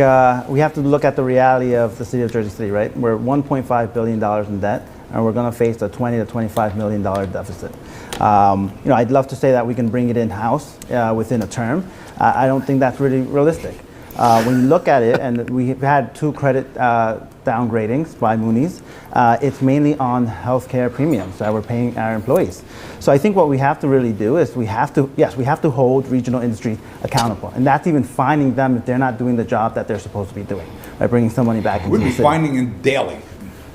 we have to look at the reality of the city of Jersey City, right? We're $1.5 billion in debt, and we're going to face a $20 to $25 million deficit. I'd love to say that we can bring it in-house within a term. I don't think that's really realistic. When you look at it, and we've had 2 credit downgradings by Moody's, it's mainly on healthcare premiums that we're paying our employees. So I think what we have to really do is we have to hold Regional Industry accountable, and that's even finding them if they're not doing the job that they're supposed to be doing, by bringing somebody back into We'd the be city. finding them daily.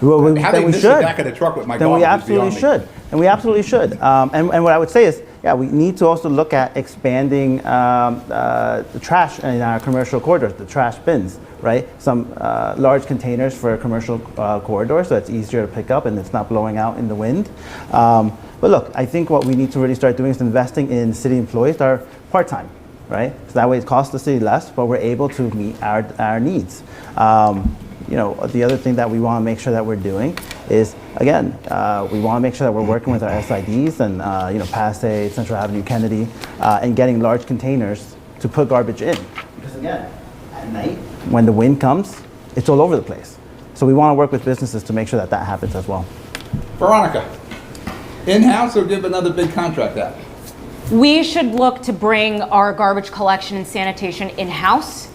Well, How then they we miss should. the back of the truck with my Then we garbage is beyond absolutely me. should. And we absolutely should. And what I would say is, we need to also look at expanding the trash in our commercial corridors, the trash bins, right? Some large containers for commercial corridors, so it's easier to pick up and it's not blowing out in the wind. But look, I think what we need to really start doing is investing in city employees that are part-time, right? So that way it costs the city less, but we're able to meet our needs. The other thing that we want to make sure that we're doing is, again, we want to make sure that we're working with our SIDs and, Passay, Central Avenue, Kennedy, and getting large containers to put garbage in. Because again, at night, when the wind comes, it's all over the place. So we want to work with businesses to make sure that happens as well. Veronica, in-house or give another big contract out? We should look to bring our garbage collection and sanitation in-house.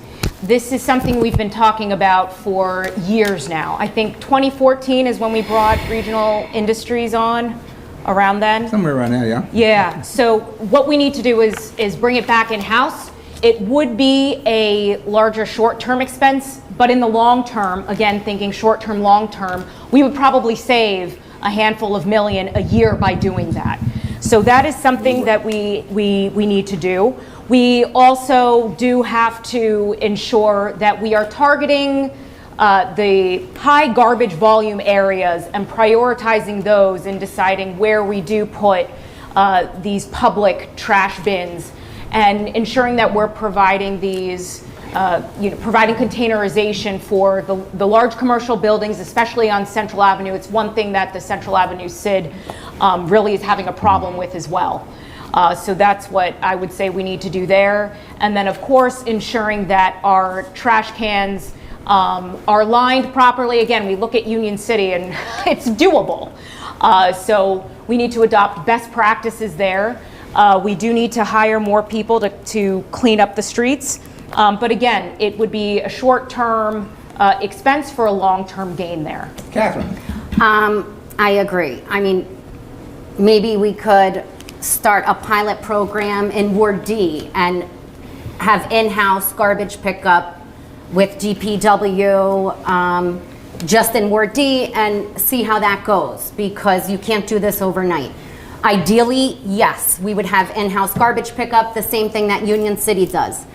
This is something we've been talking about for years now. I think 2014 is when we brought Regional Industries on, around then. Somewhere around there, yeah. Yeah, so what we need to do is bring it back in-house. It would be a larger short-term expense, but in the long term, again, thinking short-term, long-term, we would probably save a handful of million a year by doing that. So that is something that we need to do. We also do have to ensure that we are targeting the high garbage volume areas and prioritizing those and deciding where we do put these public trash bins, and ensuring that we're providing these, providing containerization for the large commercial buildings, especially on Central Avenue. It's one thing that the Central Avenue SID really is having a problem with as well. So that's what I would say we need to do there. And then, of course, ensuring that our trash cans are lined properly. Again, we look at Union City and it's doable. So we need to adopt best practices there. We do need to hire more people to clean up the streets. But again, it would be a short-term expense for a long-term gain there. Catherine? I agree. I mean, maybe we could start a pilot program in Ward D and have in-house garbage pickup with DPW just in Ward D and see how that goes, because you can't do this overnight. Ideally, yes, we would have in-house garbage pickup, the same thing that Union City does.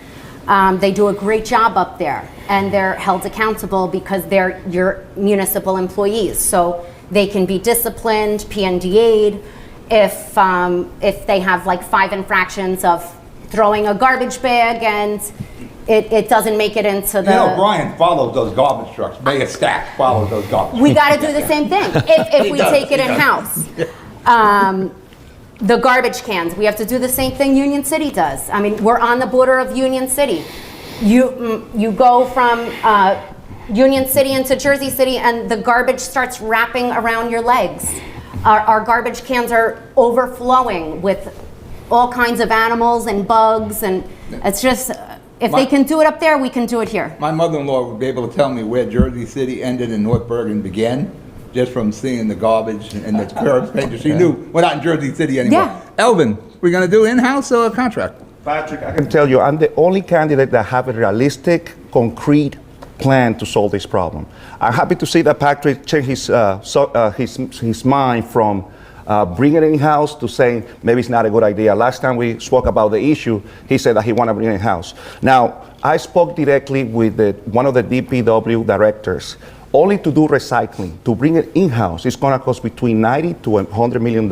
They do a great job up there, and they're held accountable because they're your municipal employees. So they can be disciplined, PNDA'd, if they have like 5 infractions of throwing a garbage bag and it doesn't make it into the... You know, Brian follows those garbage trucks. Mayor Stack follows those garbage trucks. We got to do the same thing if we take it in-house. The garbage cans, we have to do the same thing Union City does. I mean, we're on the border of Union City. You go from Union City into Jersey City and the garbage starts wrapping around your legs. Our garbage cans are overflowing with all kinds of animals and bugs, and it's just, if they can do it up there, we can do it here. My mother-in-law would be able to tell me where Jersey City ended and North Bergen began, just from seeing the garbage and the curbs. She knew we're not in Jersey City anymore. Yeah. Elvin, we're going to do in-house or a contract? Patrick, I can tell you, I'm the only candidate that have a realistic, concrete plan to solve this problem. I'm happy to see that Patrick changed his mind from bringing it in-house to saying maybe it's not a good idea. Last time we spoke about the issue, he said that he wanted to bring it in-house. Now, I spoke directly with one of the DPW directors. Only to do recycling, to bring it in-house, it's going to cost between $90 to $100 million.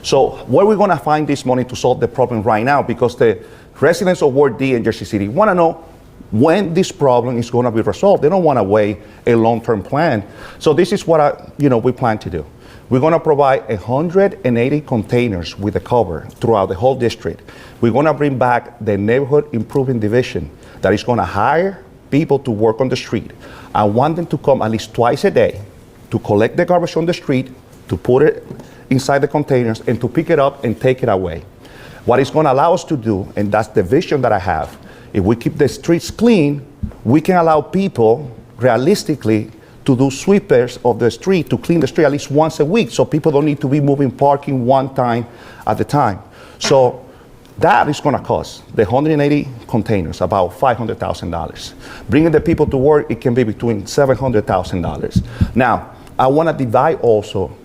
So where are we going to find this money to solve the problem right now? Because the residents of Ward D in Jersey City want to know when this problem is going to be resolved. They don't want to wait a long-term plan. So this is what we plan to do. We're going to provide 180 containers with a cover throughout the whole district. We're going to bring back the Neighborhood Improvement Division that is going to hire people to work on the street. I want them to come at least twice a day to collect the garbage on the street, to put it inside the containers, and to pick it up and take it away. What it's going to allow us to do, and that's the vision that I have, if we keep the streets clean, we can allow people realistically to do sweepers of the street, to clean the street at least once a week, so people don't need to be moving parking one time at a time. So that is going to cost the 180 containers about $500,000. Bringing the people to work, it can be between $700,000. Now, I want to divide also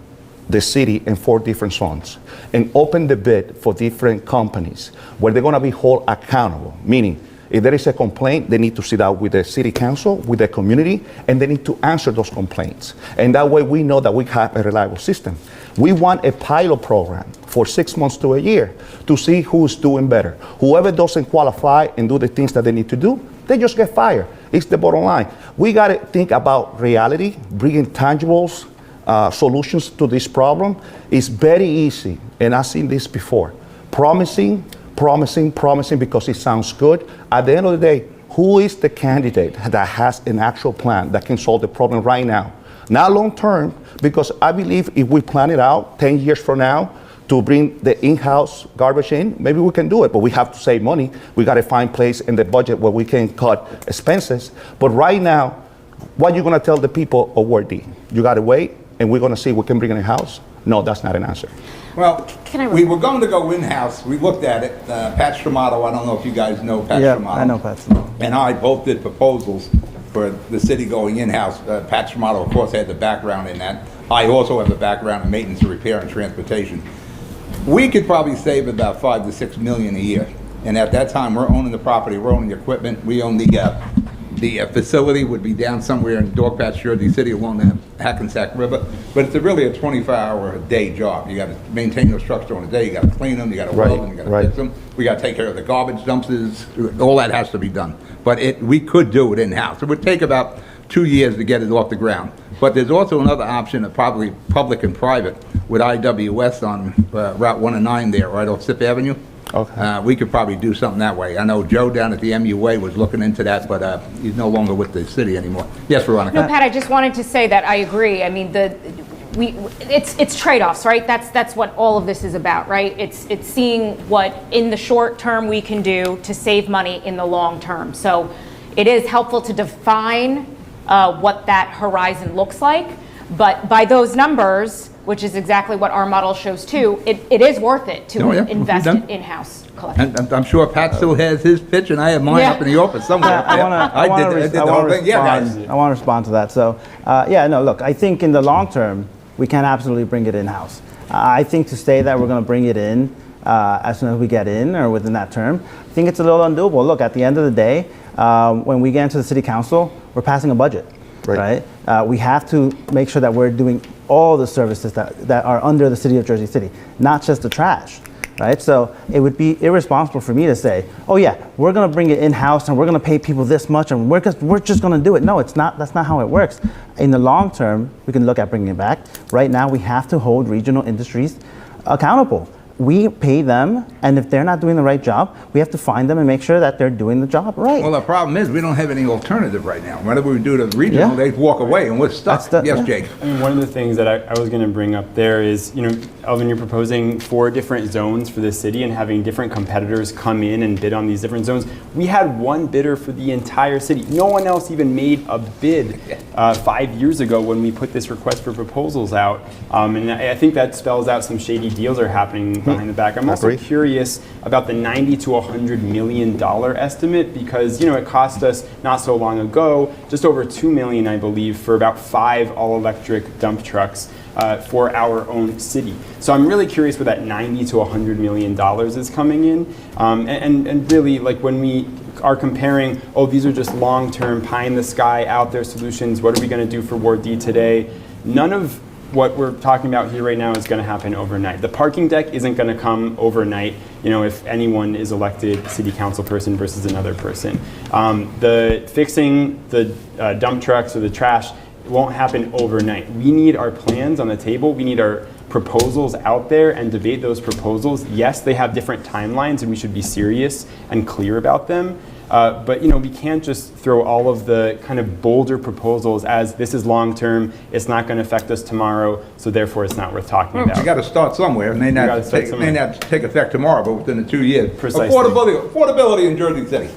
the city in 4 different zones and open the bid for different companies where they're going to be held accountable, meaning if there is a complaint, they need to sit down with the city council, with the community, and they need to answer those complaints. And that way we know that we have a reliable system. We want a pilot program for 6 months to a year to see who's doing better. Whoever doesn't qualify and do the things that they need to do, they just get fired. It's the bottom line. We got to think about reality, bringing tangibles, solutions to this problem. It's very easy, and I've seen this before. Promising because it sounds good. At the end of the day, who is the candidate that has an actual plan that can solve the problem right now? Not long term, because I believe if we plan it out 10 years from now to bring the in-house garbage in, maybe we can do it, but we have to save money. We got to find place in the budget where we can cut expenses. But right now, what are you going to tell the people of Ward D? You got to wait, and we're going to see if we can bring it in-house? No, that's not an answer. Well, we were going to go in-house. We looked at it. Pat Stramato, I don't know if you guys know Pat Stramato. Yeah, I know Pat Stramato. And I both did proposals for the city going in-house. Pat Stramato, of course, had the background in that. I also have a background in maintenance and repair and transportation. We could probably save about $5 to $6 million a year. And at that time, we're owning the property, we're owning the equipment, we own the facility would be down somewhere in Dogpatch, Jersey City along the Hackensack River. But it's really a 24-hour-a-day job. You got to maintain those trucks during the day. You got to clean them. You got to weld them. You got to fix them. We got to take care of the garbage dumpsters. All that has to be done. But we could do it in-house. It would take about 2 years to get it off the ground. But there's also another option of probably public and private with IWS on Route 109 there, right off Sip Avenue. Okay. We could probably do something that way. I know Joe down at the MUA was looking into that, but he's no longer with the city anymore. Yes, Veronica? No, Pat, I just wanted to say that I agree. I mean, it's trade-offs, right? That's what all of this is about, right? It's seeing what in the short term we can do to save money in the long term. So it is helpful to define what that horizon looks like, but by those numbers, which is exactly what our model shows too, it is worth it to invest in in-house collection. And I'm sure Pat still has his pitch, and I have mine up in the office somewhere. I want to respond to that. So, look, I think in the long term, we can absolutely bring it in-house. I think to say that we're going to bring it in as soon as we get in or within that term. I think it's a little undoable. Look, at the end of the day, when we get into the city council, we're passing a budget, right? We have to make sure that we're doing all the services that are under the city of Jersey City, not just the trash. Right? So it would be irresponsible for me to say, oh yeah, we're going to bring it in-house and we're going to pay people this much and we're just going to do it. No, it's not. That's not how it works. In the long term, we can look at bringing it back. Right now, we have to hold regional industries accountable. We pay them, and if they're not doing the right job, we have to find them and make sure that they're doing the job right. Well, the problem is we don't have any alternative right now. Whenever we do the regional, they walk away and we're stuck. Yes, Jake. I mean, one of the things that I was going to bring up there is, Elvin, you're proposing 4 different zones for the city and having different competitors come in and bid on these different zones. We had one bidder for the entire city. No one else even made a bid 5 years ago when we put this request for proposals out. And I think that spells out some shady deals are happening behind the back. I'm also curious about the $90 to $100 million estimate because, it cost us not so long ago, just over $2 million, I believe, for about 5 all-electric dump trucks for our own city. So I'm really curious where that $90 to $100 million is coming in. And really, like when we are comparing, these are just long-term, pie-in-the-sky, out-there solutions. What are we going to do for Ward D today? None of what we're talking about here right now is going to happen overnight. The parking deck isn't going to come overnight, if anyone is elected city council person versus another person. The fixing the dump trucks or the trash won't happen overnight. We need our plans on the table. We need our proposals out there and debate those proposals. Yes, they have different timelines and we should be serious and clear about them. But we can't just throw all of the kind of bolder proposals as this is long term, it's not going to affect us tomorrow, so therefore it's not worth talking about. You got to start somewhere. It may not take effect tomorrow, but within the 2 years. Precisely. Affordability in Jersey City.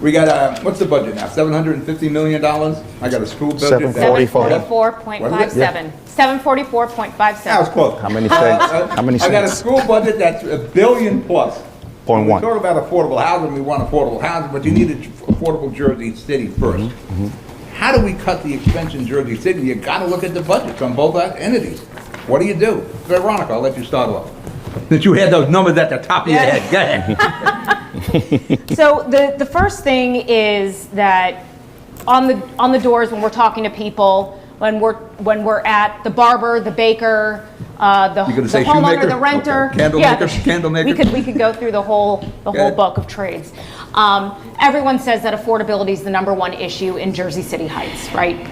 We got what's the budget now? $750 million. I got a school budget. 744.57. 744.57. That was close. How many cents? How many I got a cents? school budget that's $1 billion plus. Point We one. talk about affordable housing. We want affordable housing, but you need affordable Jersey City first. How do we cut the expense in Jersey City? You got to look at the budgets on both entities. What do? Veronica, I'll let you start off. Since you had those numbers at the top of your head, go ahead. So the first thing is that on the doors when we're talking to people, when we're at the barber, the baker, the homeowner, shoemaker? the renter, Okay. Candle maker? we could go through the whole book of trades. Everyone says that affordability is the #1 issue in Jersey City Heights, right?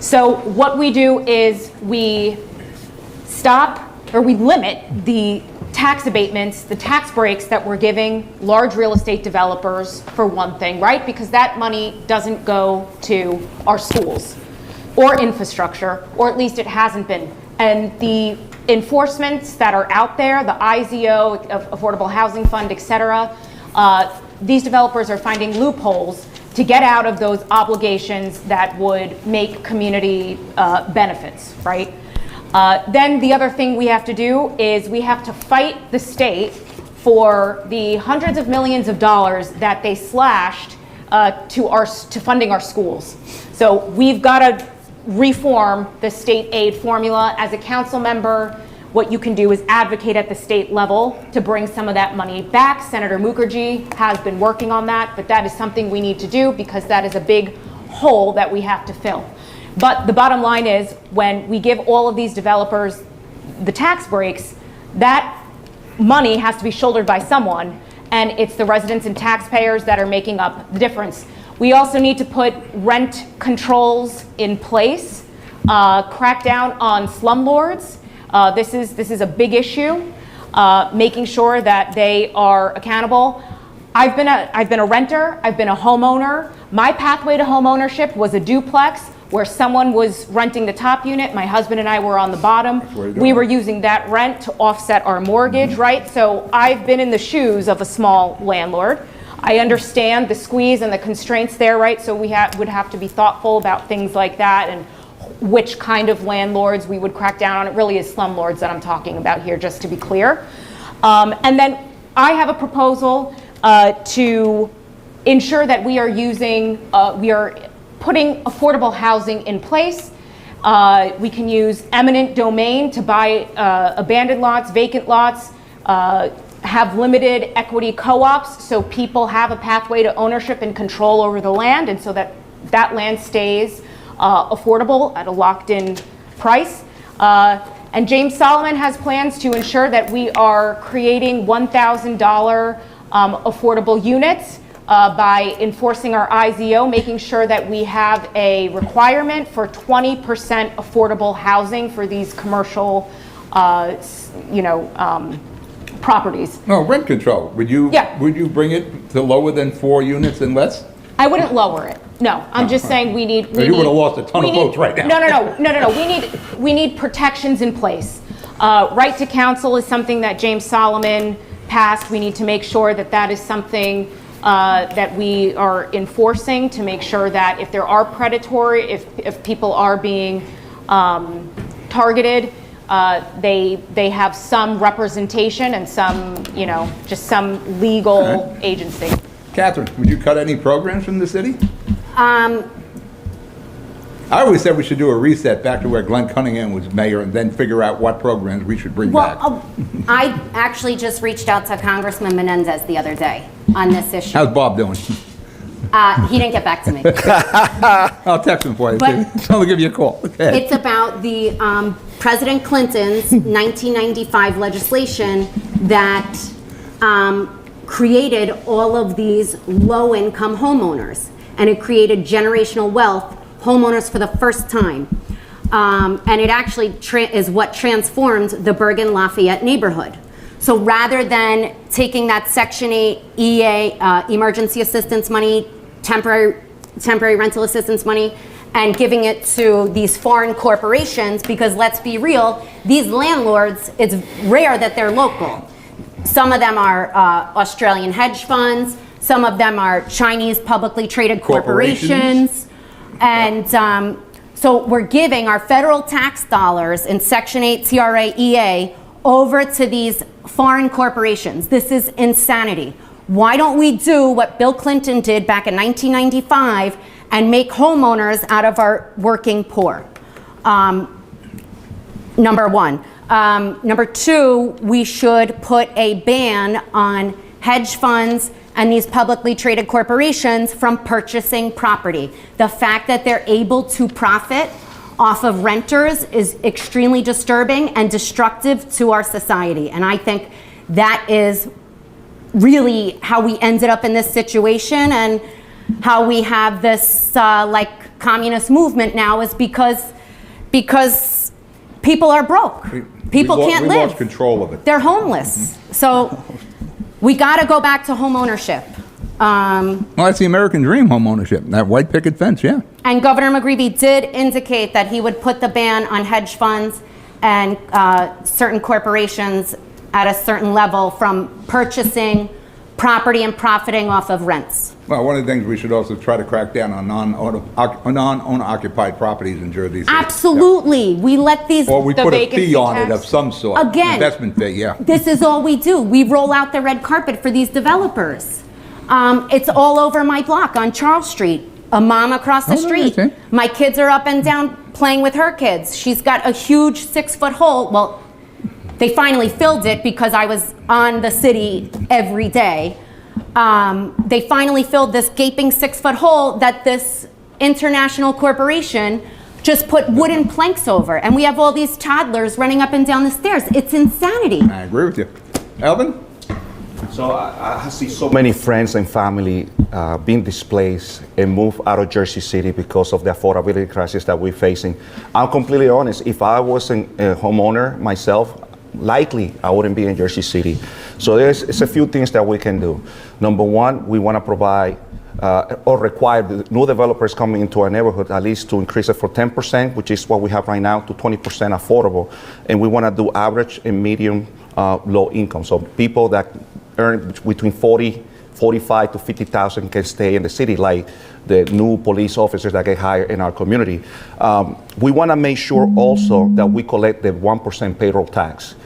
So what we do is we limit the tax abatements, the tax breaks that we're giving large real estate developers, for one thing, right? Because that money doesn't go to our schools or infrastructure, or at least it hasn't been. And the enforcements that are out there, the IZO, Affordable Housing Fund, et cetera, these developers are finding loopholes to get out of those obligations that would make community benefits, right? Then the other thing we have to do is we have to fight the state for the hundreds of millions of dollars that they slashed to funding our schools. So we've got to reform the state aid formula. As a council member, what you can do is advocate at the state level to bring some of that money back. Senator Mukherjee has been working on that, but that is something we need to do because that is a big hole that we have to fill. But the bottom line is when we give all of these developers the tax breaks, that money has to be shouldered by someone, and it's the residents and taxpayers that are making up the difference. We also need to put rent controls in place, crack down on slumlords. This is a big issue, making sure that they are accountable. I've been a renter, I've been a homeowner. My pathway to homeownership was a duplex where someone was renting the top unit, my husband and I were on the bottom. We were using that rent to offset our mortgage, right? So I've been in the shoes of a small landlord. I understand the squeeze and the constraints there, right? So we would have to be thoughtful about things like that and which kind of landlords we would crack down on. It really is slumlords that I'm talking about here, just to be clear. And then I have a proposal to ensure that we are putting affordable housing in place. We can use eminent domain to buy abandoned lots, vacant lots, have limited equity co-ops so people have a pathway to ownership and control over the land, and so that that land stays affordable at a locked-in price. And James Solomon has plans to ensure that we are creating $1,000 affordable units by enforcing our IZO, making sure that we have a requirement for 20% affordable housing for these commercial, properties. No, rent control. Would you Yeah. bring it to lower than 4 units and less? I wouldn't lower it. No, I'm just saying we need. You would've lost a ton of votes right now. No. We need protections in place. Right to counsel is something that James Solomon passed. We need to make sure that that is something that we are enforcing to make sure that if there are predatory, if people are being targeted, they have some representation and some, just some legal agency. Catherine, would you cut any programs from the city? I always said we should do a reset back to where Glenn Cunningham was mayor and then figure out what programs we should bring back. Well, I actually just reached out to Congressman Menendez the other day on this issue. How's Bob doing? He didn't get back to me. I'll text him for you. But- I'll give you a call. Okay. It's about the President Clinton's 1995 legislation that created all of these low-income homeowners, and it created generational wealth homeowners for the first time. And it actually is what transformed the Bergen Lafayette neighborhood. So rather than taking that Section 8 EA emergency assistance money, temporary rental assistance money, and giving it to these foreign corporations, because let's be real, these landlords, it's rare that they're local. Some of them are Australian hedge funds, some of them are Chinese publicly traded corporations. And so we're giving our federal tax dollars in Section 8 TRA EA over to these foreign corporations. This is insanity. Why don't we do what Bill Clinton did back in 1995 and make homeowners out of our working poor? Number one. Number two, we should put a ban on hedge funds and these publicly traded corporations from purchasing property. The fact that they're able to profit off of renters is extremely disturbing and destructive to our society. And I think that is really how we ended up in this situation, and how we have this communist movement now is because people are broke. People can't live. We lost control of it. They're homeless. So we got to go back to home ownership. Well, that's the American dream, home ownership. That white picket fence, yeah. And Governor McGreevey did indicate that he would put the ban on hedge funds and certain corporations at a certain level from purchasing property and profiting off of rents. Well, one of the things we should also try to crack down on non-owner-occupied properties in Jersey City. Absolutely. We let these... Or we The put a vacancy fee on it tax? of some sort. Again. Investment fee, yeah. This is all we do. We roll out the red carpet for these developers. It's all over my block on Charles Street. A mom across the Oh, no, street. that's it. My kids are up and down playing with her kids. She's got a huge 6-foot hole. Well, they finally filled it because I was on the city every day. They finally filled this gaping 6-foot hole that this international corporation just put wooden planks over. And we have all these toddlers running up and down the stairs. It's insanity. I agree with you. Alvin? So I see so many friends and family being displaced and moved out of Jersey City because of the affordability crisis that we're facing. I'm completely honest. If I wasn't a homeowner myself, likely I wouldn't be in Jersey City. So it's a few things that we can do. Number one, we want to provide or require the new developers coming into our neighborhood at least to increase it from 10%, which is what we have right now, to 20% affordable. And we want to do average and medium low income. So people that earn between 45 to 50,000 can stay in the city, like the new police officers that get hired in our community. We want to make sure also that we collect the 1% payroll tax.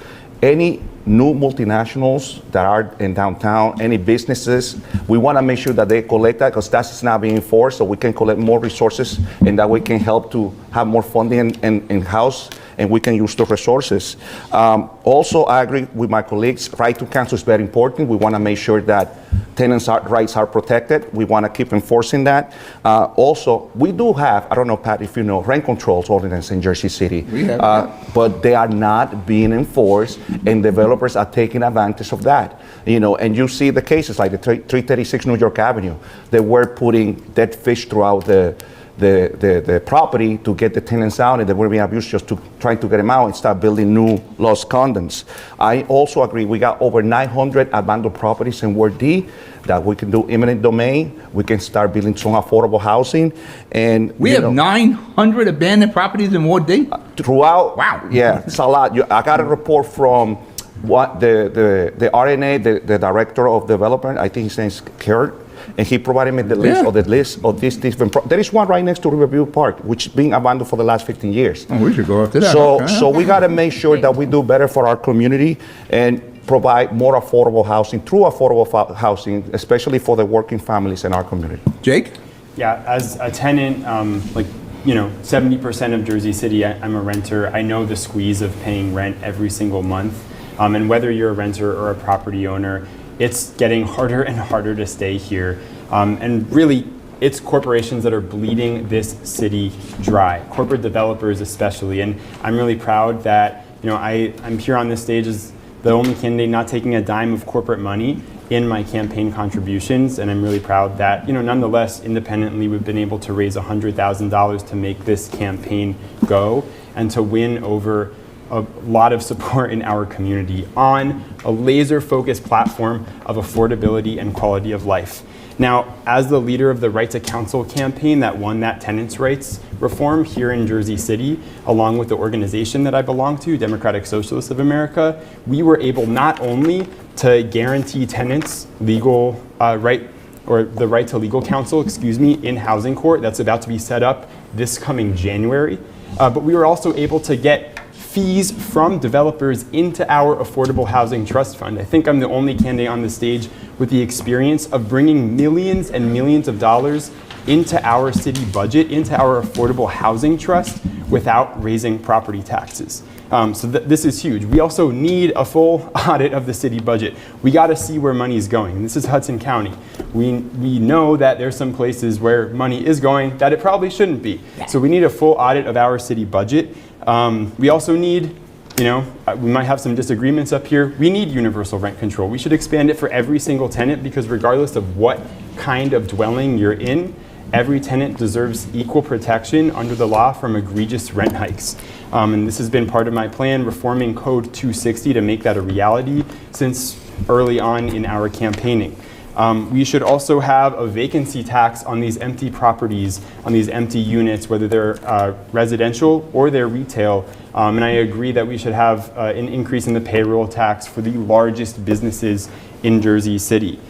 Any new multinationals that are in downtown, any businesses, we want to make sure that they collect that, because that's not being enforced, so we can collect more resources and that we can help to have more funding in house and we can use the resources. Also, I agree with my colleagues, right to counsel is very important. We want to make sure that tenants' rights are protected. We want to keep enforcing that. Also, we do have, I don't know, Pat, if you know, rent controls ordinance in Jersey City. We have, but they are not being enforced, and developers are taking advantage of that. And you see the cases like the 336 New York Avenue. They were putting dead fish throughout the property to get the tenants out, and they were being abused just to trying to get them out and start building new lost condos. I also agree, we got over 900 abandoned properties in Ward D that we can do eminent domain. We can start building some affordable housing. And We have 900 abandoned properties in Ward D? throughout. Wow. Yeah, it's a lot. I got a report from what the RNA, the director of development, I think his name is Kurt, and he provided me the list of these different. There is one right next to Riverview Park, which has been abandoned for the last 15 years. Oh, we should go after that. So, Okay. so we got to make sure that we do better for our community and provide more affordable housing, true affordable housing, especially for the working families in our community. Jake? Yeah, as a tenant, 70% of Jersey City, I'm a renter. I know the squeeze of paying rent every single month. And whether you're a renter or a property owner, it's getting harder and harder to stay here. And really, it's corporations that are bleeding this city dry, corporate developers especially. And I'm really proud that I'm here on this stage as the only candidate not taking a dime of corporate money in my campaign contributions, and I'm really proud that, nonetheless, independently, we've been able to raise $100,000 to make this campaign go and to win over a lot of support in our community on a laser-focused platform of affordability and quality of life. Now, as the leader of the Right to Counsel campaign that won that tenants' rights reform here in Jersey City, along with the organization that I belong to, Democratic Socialists of America, we were able not only to guarantee tenants legal right, or the right to legal counsel, in housing court that's about to be set up this coming January, but we were also able to get fees from developers into our Affordable Housing Trust Fund. I think I'm the only candidate on the stage with the experience of bringing millions and millions of dollars into our city budget, into our Affordable Housing Trust, without raising property taxes. This is huge. We also need a full audit of the city budget. We got to see where money is going. And this is Hudson County. We know that there's some places where money is going that it probably shouldn't be. So we need a full audit of our city budget. We also need, we might have some disagreements up here. We need universal rent control. We should expand it for every single tenant, because regardless of what kind of dwelling you're in, every tenant deserves equal protection under the law from egregious rent hikes. And this has been part of my plan, reforming Code 260 to make that a reality since early on in our campaigning. We should also have a vacancy tax on these empty properties, on these empty units, whether they're residential or they're retail. And I agree that we should have an increase in the payroll tax for the largest businesses in Jersey City.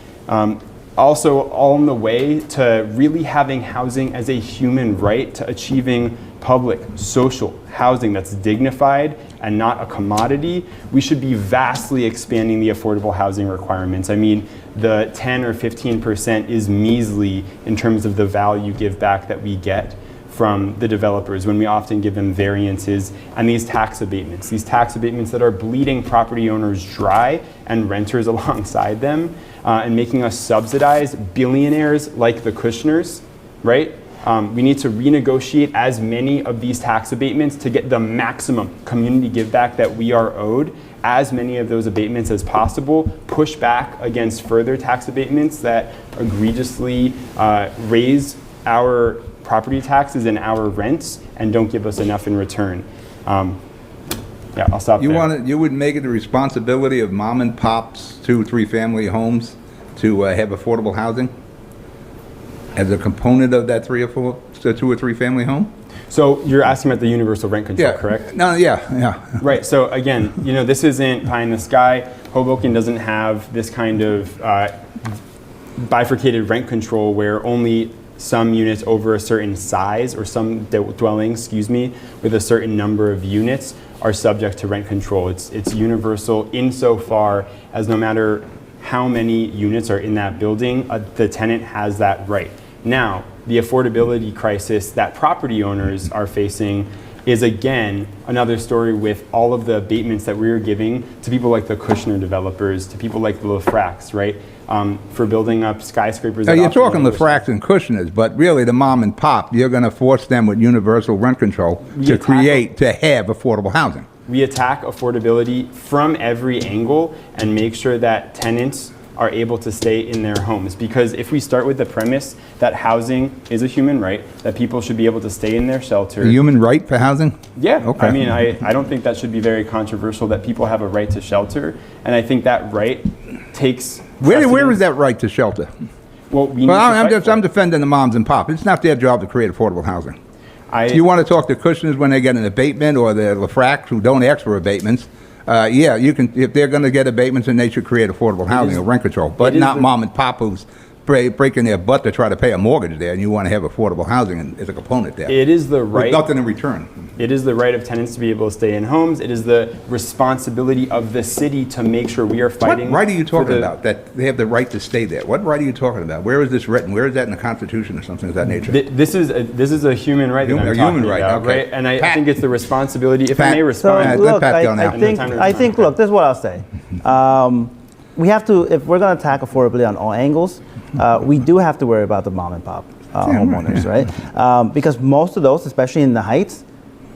Also, on the way to really having housing as a human right, to achieving public, social housing that's dignified and not a commodity, we should be vastly expanding the affordable housing requirements. I mean, the 10 or 15% is measly in terms of the value give back that we get from the developers when we often give them variances and these tax abatements that are bleeding property owners dry and renters alongside them, and making us subsidize billionaires like the Kushners, right? We need to renegotiate as many of these tax abatements to get the maximum community give back that we are owed, as many of those abatements as possible, push back against further tax abatements that egregiously raise our property taxes and our rents and don't give us enough in return. I'll stop there. You would make it the responsibility of mom and pops, 2-3 family homes to have affordable housing as a component of that 2 or 3 family home? So you're asking about the universal rent control, correct? No, yeah. Right, so again, this isn't pie in the sky. Hoboken doesn't have this kind of bifurcated rent control where only some units over a certain size, or some dwellings, with a certain number of units are subject to rent control. It's universal insofar as no matter how many units are in that building, the tenant has that right. Now, the affordability crisis that property owners are facing is again another story with all of the abatements that we are giving to people like the Kushner developers, to people like the Lafracs, right? For building up skyscrapers. Now, that you're often talking never- Lafracs and Kushners, but really the mom and pop, you're going to force them with universal rent control to have affordable housing. We attack affordability from every angle and make sure that tenants are able to stay in their homes. Because if we start with the premise that housing is a human right, that people should be able to stay in their shelter. A human right for housing? Yeah, Okay. I mean, I don't think that should be very controversial, that people have a right to shelter. And I think that right takes Where is precedence. that right to shelter? Well, we need Well, to fight for I'm it. defending the moms and pop. It's not their job to create affordable housing. I- You want to talk to Kushners when they get an abatement, or the Lafracs who don't ask for abatements? Yeah, you can. If they're going to get abatements, then they should create affordable housing or rent control, but it is not the- mom and pop who's breaking their butt to try to pay a mortgage there, and you want to have affordable housing as a component there. It is the With right. nothing in return. It is the right of tenants to be able to stay in homes. It is the responsibility of the city to make sure we are What fighting. right are you for talking the- about? That they have the right to stay there? What right are you talking about? Where is this written? Where is that in the Constitution or something of that nature? This is a human right that Human- I'm a talking human right, about, okay. right? And I Pat. think it's the responsibility. If I Pat. may So respond, let look, Pat go now. I think, look, this is what I'll say. We have to, if we're going to attack affordability on all angles, we do have to worry about the mom and pop homeowners, right? Because most of those, especially in the Heights,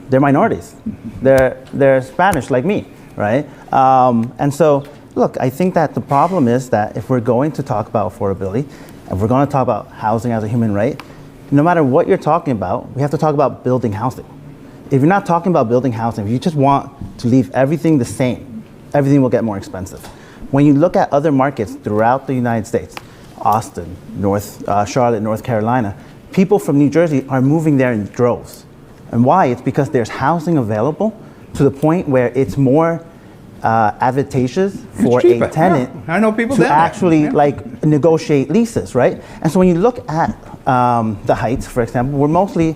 they're minorities. They're Spanish like me, right? And so, look, I think that the problem is that if we're going to talk about affordability, and we're going to talk about housing as a human right, no matter what you're talking about, we have to talk about building housing. If you're not talking about building housing, if you just want to leave everything the same, everything will get more expensive. When you look at other markets throughout the United States, Austin, Charlotte, North Carolina, people from New Jersey are moving there in droves. And why? It's because there's housing available to the point where it's more advantageous for cheaper, a tenant yeah. I know people to down there. actually Yeah. like negotiate leases, right? And so when you look at the Heights, for example, we're mostly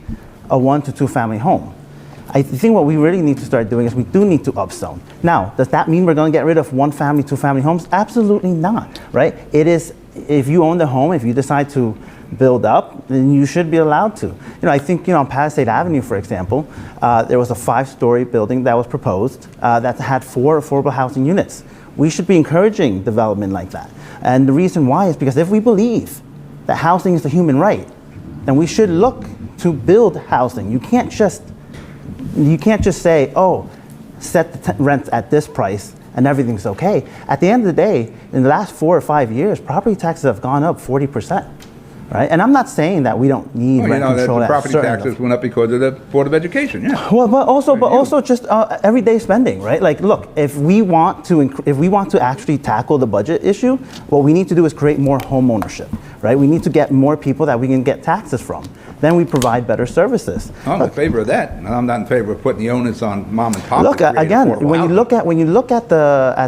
a 1 to 2 family home. I think what we really need to start doing is we do need to upzone. Now, does that mean we're going to get rid of 1 family, 2 family homes? Absolutely not, right? It is, if you own the home, if you decide to build up, then you should be allowed to. I think, on Palisade Avenue, for example, there was a 5-story building that was proposed that had 4 affordable housing units. We should be encouraging development like that. And the reason why is because if we believe that housing is a human right, then we should look to build housing. You can't just say, oh, set the rent at this price and everything's okay. At the end of the day, in the last 4 or 5 years, property taxes have gone up 40%, right? And I'm not saying that we don't need rent that control the at property certain taxes went up because of the Board of Education, yeah. well, but also just everyday spending, right? Like, look, if we want to actually tackle the budget issue, what we need to do is create more home ownership, right? We need to get more people that we can get taxes from. Then we provide better services. I'm in favor of that. I'm not in favor of putting the onus on mom and pop. Look, to create again, affordable when you housing. look at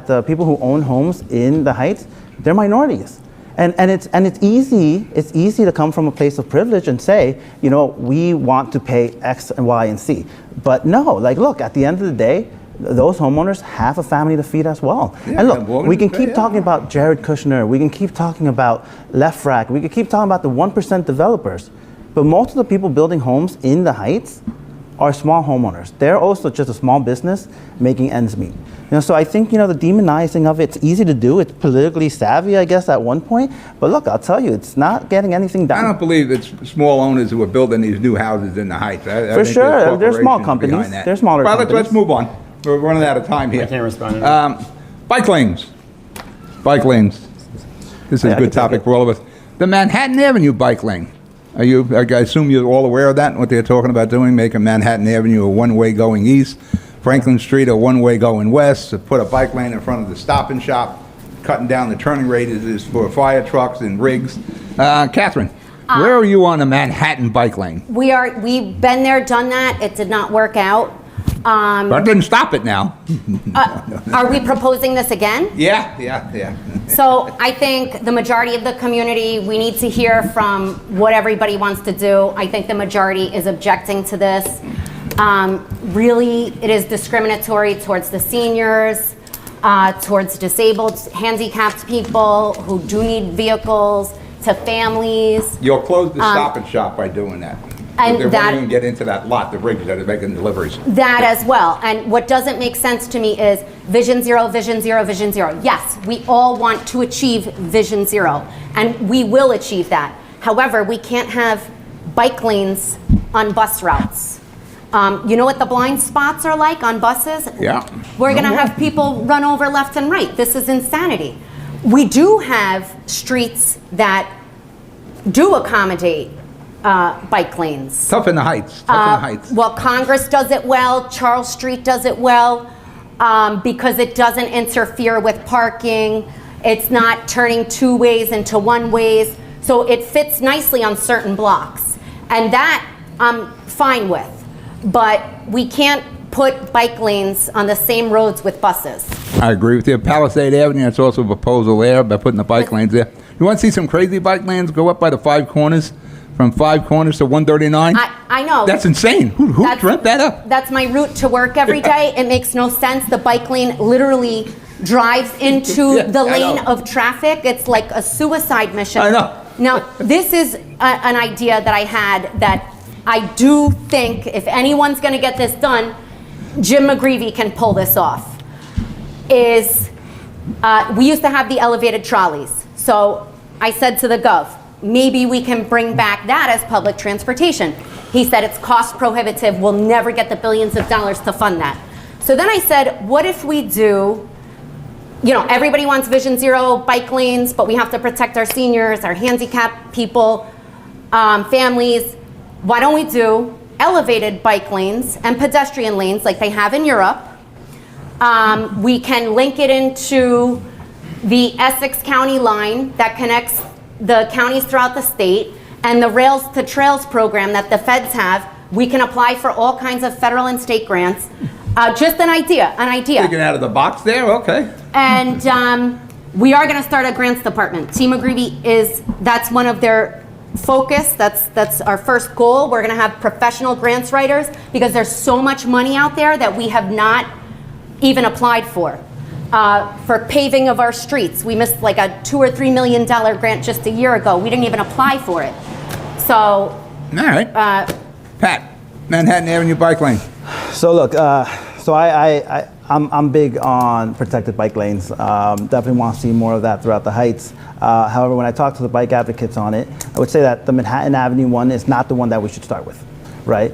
the people who own homes in the Heights, they're minorities. And it's easy to come from a place of privilege and say, we want to pay X and Y and Z. But no, like, look, at the end of the day, those homeowners have a family to feed as well. Yeah, and look, well, we can yeah. keep talking about Jared Kushner, we can keep talking about Lefrak, we can keep talking about the 1% developers, but most of the people building homes in the Heights are small homeowners. They're also just a small business making ends meet. So I think, the demonizing of it's easy to do. It's politically savvy, I guess, at one point. But look, I'll tell you, it's not getting anything done. I don't believe it's small owners who are building these new houses in the Heights. I For think sure, there's there's small corporations companies. behind that. They're smaller Well, companies. let's move on. We're running out of time here. I can't respond to that. Bike lanes. Bike lanes. This is Yeah, a I good can take topic it. for all of us. The Manhattan Avenue bike lane. I assume you're all aware of that, what they're talking about doing, making Manhattan Avenue a one-way going east, Franklin Street a one-way going west, to put a bike lane in front of the Stop and Shop, cutting down the turning radiuses for fire trucks and rigs. Catherine, where are you on the Manhattan bike lane? We've been there, done that. It did not work out. But didn't stop it now. Are we proposing this again? Yeah. So I think the majority of the community, we need to hear from what everybody wants to do. I think the majority is objecting to this. Really, it is discriminatory towards the seniors, towards disabled, handicapped people who do need vehicles, to families. You'll close the Stop and Shop by doing that. And They that- won't even get into that lot, the rigs that are making deliveries. That as well. And what doesn't make sense to me is Vision Zero, Vision Zero, Vision Zero. Yes, we all want to achieve Vision Zero, and we will achieve that. However, we can't have bike lanes on bus routes. You know what the blind spots are like on buses? Yeah. We're going to No have more. people run over left and right. This is insanity. We do have streets that do accommodate bike lanes. Tough in the Heights, tough in the Heights. Well, Congress does it well, Charles Street does it well, because it doesn't interfere with parking. It's not turning two ways into one ways. So it fits nicely on certain blocks. And that I'm fine with. But we can't put bike lanes on the same roads with buses. I agree with you. Palisade Avenue, that's also a proposal there by putting the bike lanes there. You want to see some crazy bike lanes go up by the Five Corners, from Five Corners to 139? I know. That's insane. Who That's- dreamt that up? That's my route to work every day. It makes no sense. The bike lane literally drives into Yeah, the I lane know. of traffic. It's like a suicide mission. I know. Now, this is an idea that I had that I do think if anyone's going to get this done, Jim McGreevy can pull this off. We used to have the elevated trolleys. So I said to the Gov, maybe we can bring back that as public transportation. He said it's cost prohibitive. We'll never get the billions of dollars to fund that. So then I said, what if we do, everybody wants Vision Zero bike lanes, but we have to protect our seniors, our handicapped people, families. Why don't we do elevated bike lanes and pedestrian lanes like they have in Europe? We can link it into the Essex County line that connects the counties throughout the state, and the Rails to Trails program that the feds have. We can apply for all kinds of federal and state grants. Just an idea. Thinking out of the box there, okay. And we are going to start a grants department. Team McGreevy that's one of their focus. That's our first goal. We're going to have professional grants writers because there's so much money out there that we have not even applied for. For paving of our streets, we missed like a $2 or $3 million grant just a year ago. We didn't even apply for it. So, All right. Pat, Manhattan Avenue bike lane. So look, I'm big on protected bike lanes. Definitely want to see more of that throughout the Heights. However, when I talk to the bike advocates on it, I would say that the Manhattan Avenue one is not the one that we should start with, right?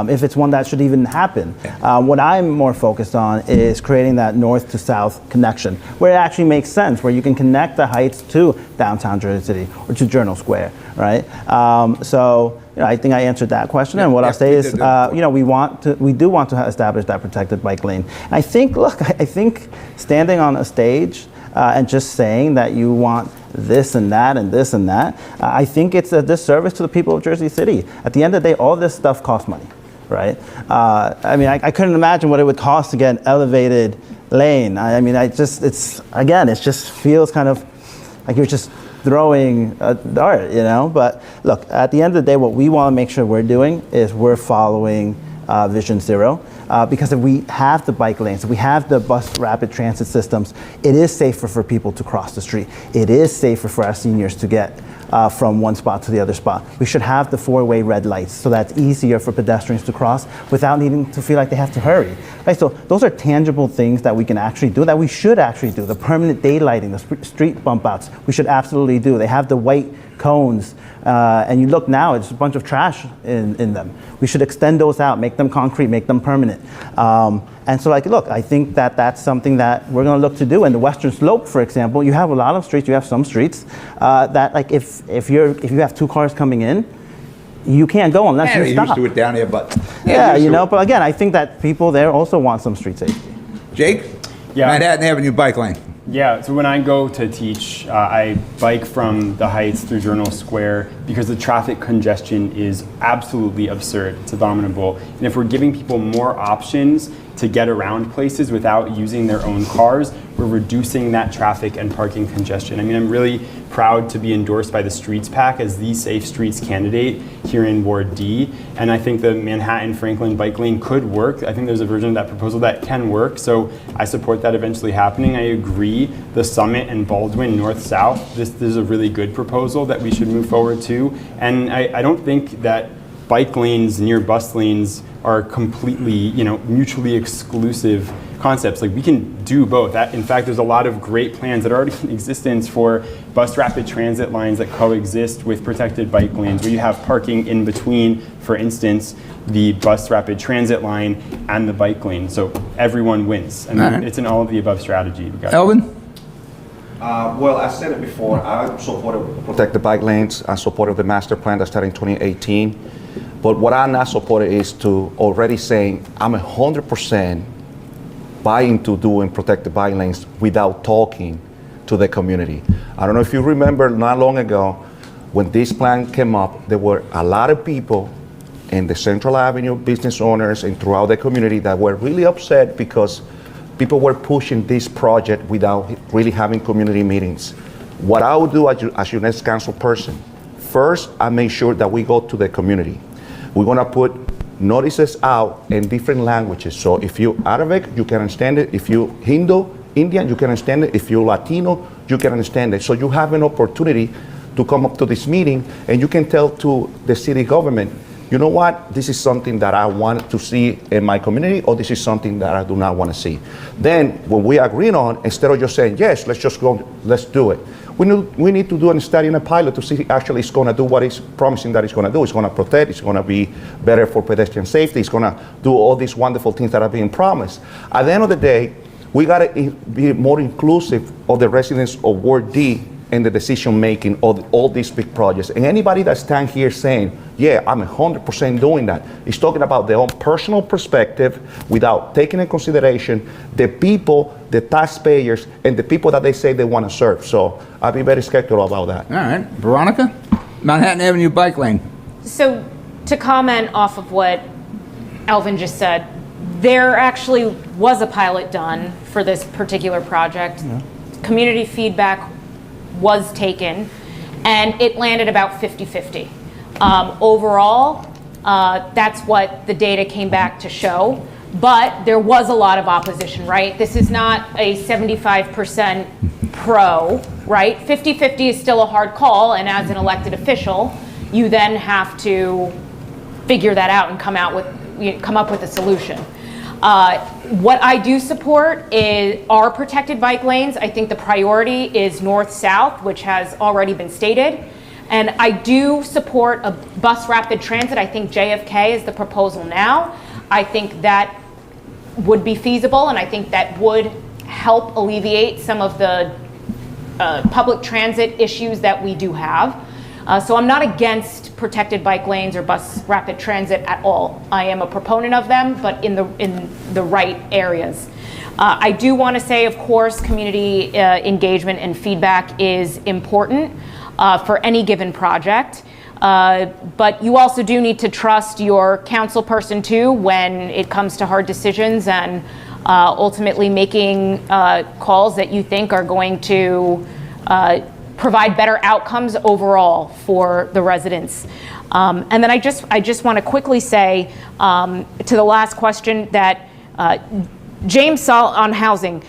If it's one that should even happen. What I'm more focused on is creating that north to south connection, where it actually makes sense, where you can connect the Heights to downtown Jersey City or to Journal Square, right? I think I answered that question. And what I'll say is, we do want to establish that protected bike lane. And I think standing on a stage and just saying that you want this and that and this and that, I think it's a disservice to the people of Jersey City. At the end of the day, all this stuff costs money, right? I couldn't imagine what it would cost to get an elevated lane. It just feels kind of like you're just throwing a dart, But look, at the end of the day, what we want to make sure we're doing is we're following Vision Zero. Because if we have the bike lanes, if we have the bus rapid transit systems, it is safer for people to cross the street. It is safer for our seniors to get from one spot to the other spot. We should have the four-way red lights so that's easier for pedestrians to cross without needing to feel like they have to hurry. Right? So those are tangible things that we can actually do, that we should actually do. The permanent daylighting, the street bump outs, we should absolutely do. They have the white cones, and you look now, it's a bunch of trash in them. We should extend those out, make them concrete, make them permanent. I think that's something that we're going to look to do. In the Western Slope, for example, you have a lot of streets, you have some streets that, like, if you have two cars coming in, you can't go unless you stop. Used to it down here, but But again, I think that people there also want some street safety. Jake, Manhattan Avenue bike lane. Yeah, so when I go to teach, I bike from the Heights through Journal Square because the traffic congestion is absolutely absurd. It's abominable. And if we're giving people more options to get around places without using their own cars, we're reducing that traffic and parking congestion. I'm really proud to be endorsed by the Streets PAC as the Safe Streets candidate here in Ward D. And I think the Manhattan-Franklin bike lane could work. I think there's a version of that proposal that can work. So I support that eventually happening. I agree, the Summit and Baldwin north-south, this is a really good proposal that we should move forward to. And I don't think that bike lanes near bus lanes are completely, mutually exclusive concepts. Like, we can do both. In fact, there's a lot of great plans that are already in existence for bus rapid transit lines that coexist with protected bike lanes, where you have parking in between, for instance, the bus rapid transit line and the bike lane. So everyone wins. And All right. it's an all of the above strategy. Elvin? Well, I said it before, I supported protect the bike lanes. I supported the master plan that started in 2018. But what I'm not supporting is to already saying I'm 100% buying to doing protect the bike lanes without talking to the community. I don't know if you remember not long ago when this plan came up, there were a lot of people in the Central Avenue, business owners and throughout the community that were really upset because people were pushing this project without really having community meetings. What I would do as your next council person, first, I make sure that we go to the community. We're gonna put notices out in different languages. So if you're Arabic, you can understand it. If you're Indian, you can understand it. If you're Latino, you can understand it. So you have an opportunity to come up to this meeting and you can tell to the city government, you know what, this is something that I want to see in my community, or this is something that I do not want to see. Then when we agree on, instead of just saying, yes, let's just go, let's do it. We need to do a study and a pilot to see actually it's going to do what it's promising that it's going to do. It's going to protect, it's going to be better for pedestrian safety, it's going to do all these wonderful things that are being promised. At the end of the day, we got to be more inclusive of the residents of Ward D in the decision making of all these big projects. And anybody that stands here saying, yeah, I'm 100% doing that, is talking about their own personal perspective without taking into consideration the people, the taxpayers, and the people that they say they want to serve. So I'll be very skeptical about that. All right. Veronica? Manhattan Avenue bike lane. So to comment off of what Elvin just said, there actually was a pilot done for this particular project. Yeah. Community feedback was taken, and it landed about 50-50. Overall, that's what the data came back to show, but there was a lot of opposition, right? This is not a 75% pro, right? 50-50 is still a hard call, and as an elected official, you then have to figure that out and come up with a solution. What I do support are protected bike lanes. I think the priority is north-south, which has already been stated. And I do support a bus rapid transit. I think JFK is the proposal now. I think that would be feasible, and I think that would help alleviate some of the public transit issues that we do have. So I'm not against protected bike lanes or bus rapid transit at all. I am a proponent of them, but in the right areas. I do want to say, of course, community engagement and feedback is important for any given project. But you also do need to trust your council person too when it comes to hard decisions and ultimately making calls that you think are going to provide better outcomes overall for the residents. And then I just want to quickly say to the last question that on housing,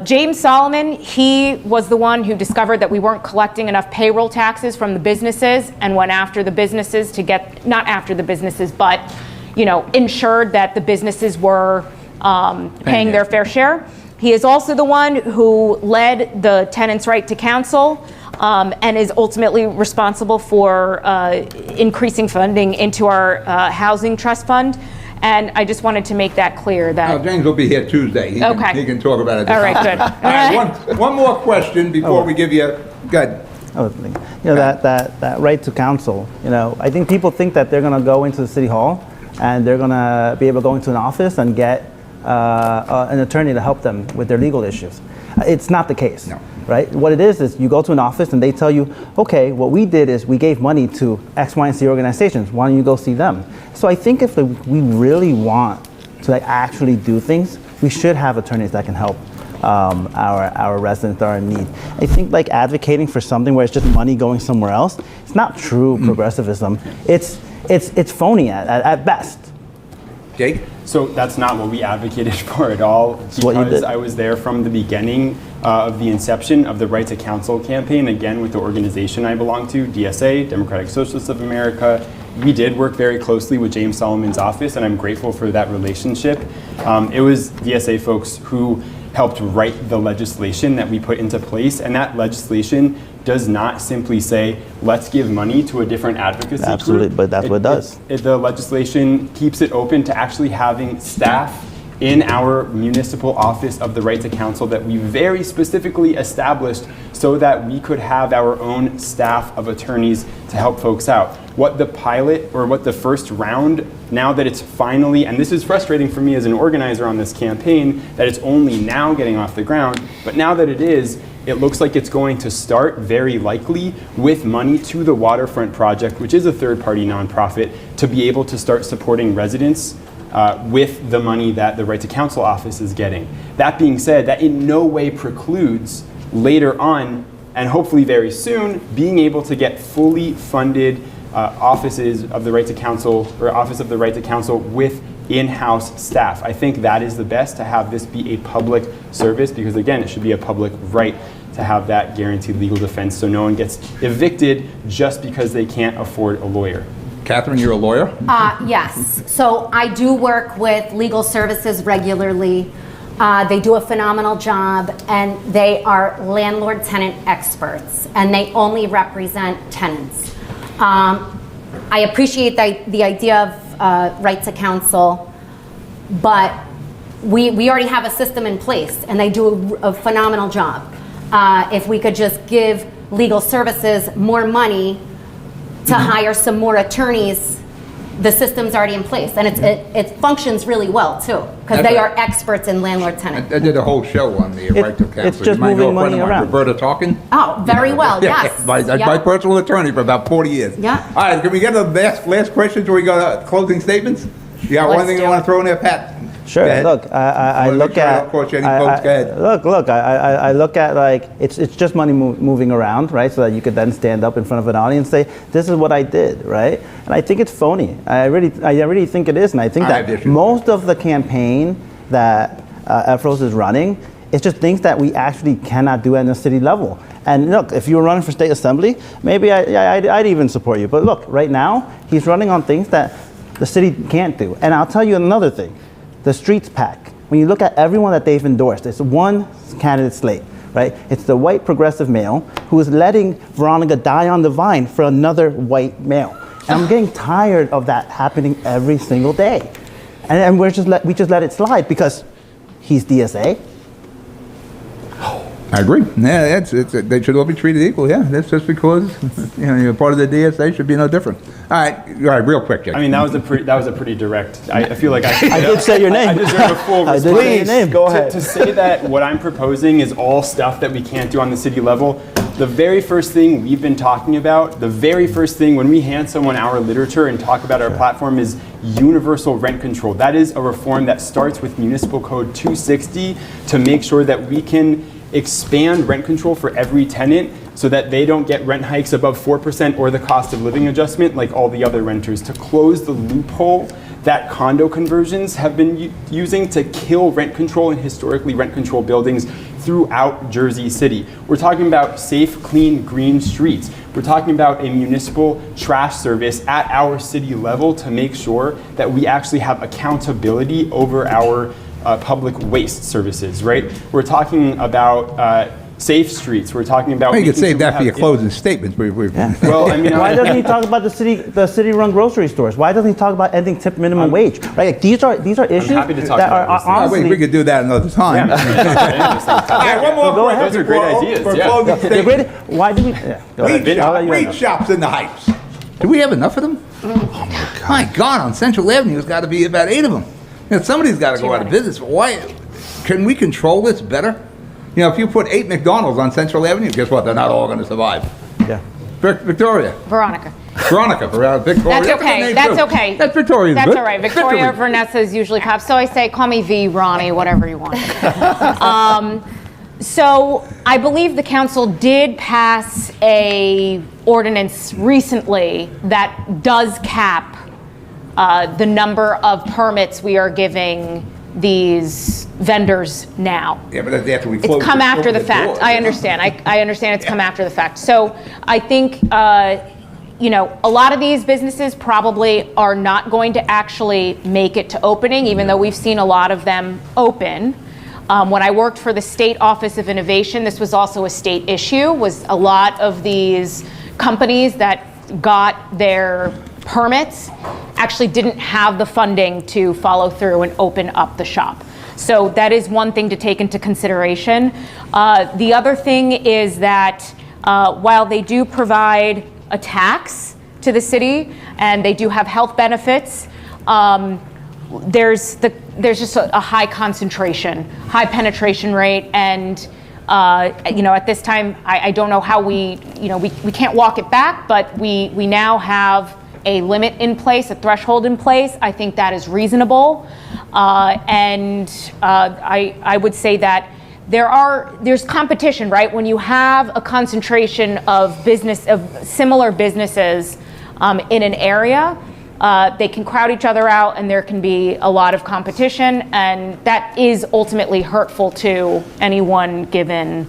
James Solomon, he was the one who discovered that we weren't collecting enough payroll taxes from the businesses and went after the businesses to get, not after the businesses, but ensured that the businesses were paying their fair share. He is also the one who led the tenants' right to counsel and is ultimately responsible for increasing funding into our housing trust fund. And I just wanted to make that clear that... James will be here Tuesday. He can talk about it. All right, good. All right, one more question before we give you... Good. That right to counsel, I think people think that they're going to go into the city hall and they're going to be able to go into an office and get an attorney to help them with their legal issues. It's not the case, right? What it is you go to an office and they tell you, okay, what we did is we gave money to X, Y, and Z organizations. Why don't you go see them? So I think if we really want to actually do things, we should have attorneys that can help our residents that are in need. I think advocating for something where it's just money going somewhere else, it's not true progressivism. It's phony at best. Jake? So that's not what we advocated for at all, because I was there from the beginning of the inception of the Right to Counsel campaign, again with the organization I belong to, DSA, Democratic Socialists of America, we did work very closely with James Solomon's office, and I'm grateful for that relationship. It was DSA folks who helped write the legislation that we put into place, and that legislation does not simply say, let's give money to a different advocacy Absolutely, group. but that's what it does. The legislation keeps it open to actually having staff in our municipal office of the Right to Counsel that we very specifically established so that we could have our own staff of attorneys to help folks out. What the pilot, or what the first round, now that it's finally, and this is frustrating for me as an organizer on this campaign, that it's only now getting off the ground, but now that it is, it looks like it's going to start very likely with money to the Waterfront Project, which is a third-party nonprofit, to be able to start supporting residents with the money that the Right to Counsel office is getting. That being said, that in no way precludes later on, and hopefully very soon, being able to get fully funded offices of the Right to Counsel, or Office of the Right to Counsel, with in-house staff. I think that is the best, to have this be a public service, because again, it should be a public right to have that guaranteed legal defense, so no one gets evicted just because they can't afford a lawyer. Catherine, you're a lawyer? Yes. So I do work with legal services regularly. They do a phenomenal job, and they are landlord-tenant experts, and they only represent tenants. I appreciate the idea of right to counsel, but we already have a system in place, and they do a phenomenal job. If we could just give legal services more money to hire some more attorneys, the system's already in place, and it functions really well too, because they are experts in landlord-tenant. I did a whole show on the Right to Counsel. it's just You might know moving a friend money of mine, around. Roberta Talkin. Oh, very well, yes. My Yep. personal attorney for about 40 years. Yeah. All right, can we get the last questions before we go to closing statements? You got one Let's thing you do want it. to throw in there, Pat? Sure. Go ahead. Look, I Wanna look make sure I at. don't quote you any folks. Go ahead. Look. I look at, like, it's just money moving around, right? So that you could then stand up in front of an audience and say, "This is what I did," right? And I think it's phony. I really think it is, and I think I have that issues. most of the campaign that Efros is running, it's just things that we actually cannot do at the city level. And look, if you were running for state assembly, maybe I'd even support you. But look, right now he's running on things that the city can't do. And I'll tell you another thing. The Streets PAC, when you look at everyone that they've endorsed, it's one candidate slate, right? It's the white progressive male who is letting Veronica die on the vine for another white male. And I'm getting tired of that happening every single day. And we just let it slide because he's DSA. I agree. Yeah, they should all be treated equal. Yeah, that's just because you're part of the DSA, should be no different. All right, real quick, Jake. I mean, that was a pretty direct. I feel like I did say your name. I deserve a full I response. did say your name. Go ahead. To say that what I'm proposing is all stuff that we can't do on the city level, the very first thing we've been talking about, the very first thing when we hand someone our literature and talk about our platform is universal rent control. That is a reform that starts with Municipal Code 260 to make sure that we can expand rent control for every tenant so that they don't get rent hikes above 4% or the cost of living adjustment like all the other renters, to close the loophole that condo conversions have been using to kill rent control in historically rent control buildings throughout Jersey City. We're talking about safe, clean, green streets. We're talking about a municipal trash service at our city level to make sure that we actually have accountability over our public waste services, right? We're talking about safe streets. We're talking about. You could making save sure that we for your have- closing statements. Well, I mean, Why doesn't he talk about the city-run grocery stores? Why doesn't he talk about ending tip minimum wage? Right, like, these are issues happy to talk that about are those things. honestly. we could do that another time. Yeah. All right, one more Go question ahead. Those are great before- ideas, for yeah. closing They're statements. great. Why do we? Yeah, go ahead. I'll let you Weed handle it. shops in the Heights. Do we have enough of them? Oh my God! On Central Avenue, there's got to be about 8 of them. Somebody's got to go out of business. Why? Can we control this better? If you put 8 McDonald's on Central Avenue, guess what? They're not all going to survive. Yeah. Victoria. Veronica. Victoria. That's okay. That's okay. That's Victoria's That's good. all right. Victoria Victory. Vanessa is usually Pop. So I say, call me V, Ronnie, whatever you want. So I believe the council did pass a ordinance recently that does cap the number of permits we are giving these vendors now. Yeah, but that's after we close. It's come after the fact. door, I understand. I understand it's come after the fact. So I think, a lot of these businesses probably are not going to actually make it to opening, even though we've seen a lot of them open. When I worked for the State Office of Innovation, this was also a state issue, was a lot of these companies that got their permits actually didn't have the funding to follow through and open up the shop. So that is one thing to take into consideration. The other thing is that while they do provide a tax to the city and they do have health benefits, there's just a high concentration, high penetration rate, and at this time, I don't know how we can't walk it back, but we now have a limit in place, a threshold in place. I think that is reasonable, and I would say that there's competition, right? When you have a concentration of similar businesses in an area, they can crowd each other out, and there can be a lot of competition, and that is ultimately hurtful to any one given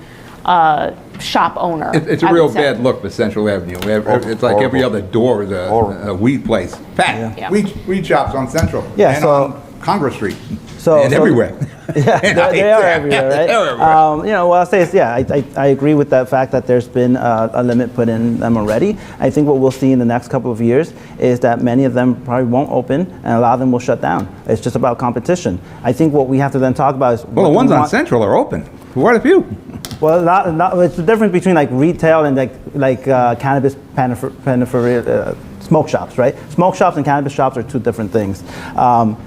shop owner. It's a real bad look for Central Avenue. It's like every other door is a weed place. Pat, Yeah. weed shops on Central. Yeah, and so- on Congress Street. So Everywhere. Yeah, they are everywhere, right? They're everywhere. What I'll say is, I agree with that fact that there's been a limit put in them already. I think what we'll see in the next couple of years is that many of them probably won't open, and a lot of them will shut down. It's just about competition. I think what we have to then talk about is Well, the ones on Central are open. Quite a few. Well, it's the difference between like retail and like cannabis smoke shops, right? Smoke shops and cannabis shops are two different things.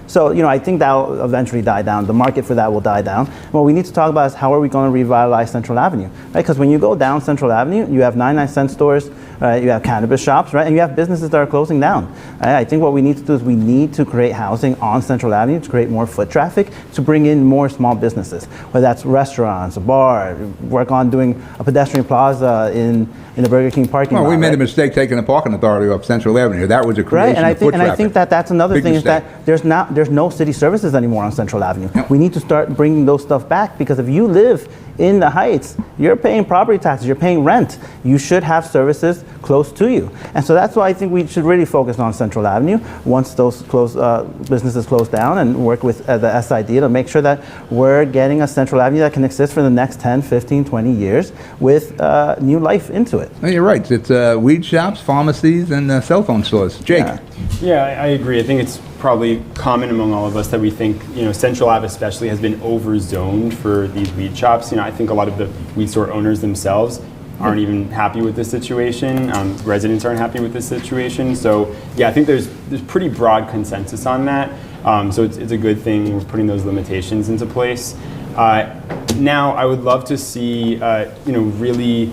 So, I think that will eventually die down. The market for that will die down. What we need to talk about is how are we going to revitalize Central Avenue, right? Because when you go down Central Avenue, you have 99-cent stores, right? You have cannabis shops, right? And you have businesses that are closing down. Right? I think what we need to do is we need to create housing on Central Avenue to create more foot traffic, to bring in more small businesses, whether that's restaurants, a bar, work on doing a pedestrian plaza in the Burger King parking lot. Well, we made a right? mistake taking the parking authority off Central Avenue. That was a creation Right, and of foot traffic. I think that's another Big thing mistake. is that there's no city services anymore on Central Avenue. No. We need to start bringing those stuff back, because if you live in the Heights, you're paying property taxes, you're paying rent. You should have services close to you, and so that's why I think we should really focus on Central Avenue once those businesses close down, and work with the SID to make sure that we're getting a Central Avenue that can exist for the next 10, 15, 20 years with new life into it. No, you're right. It's weed shops, pharmacies, and cell phone stores. Jake. Yeah. Yeah, I agree. I think it's probably common among all of us that we think, Central Ave especially has been overzoned for these weed shops. I think a lot of the weed store owners themselves aren't even happy with this situation. Residents aren't happy with this situation. So yeah, I think there's pretty broad consensus on that. So it's a good thing we're putting those limitations into place. Now, I would love to see, really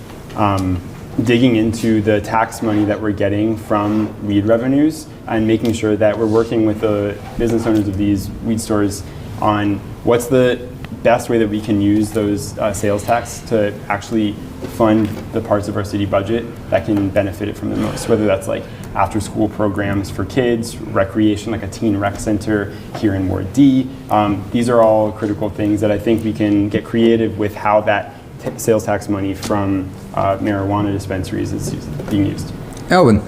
digging into the tax money that we're getting from weed revenues and making sure that we're working with the business owners of these weed stores on what's the best way that we can use those sales tax to actually fund the parts of our city budget that can benefit it from the most, whether that's like after school programs for kids, recreation, like a teen rec center here in Ward D. These are all critical things that I think we can get creative with how that sales tax money from marijuana dispensaries is being used. Elvin.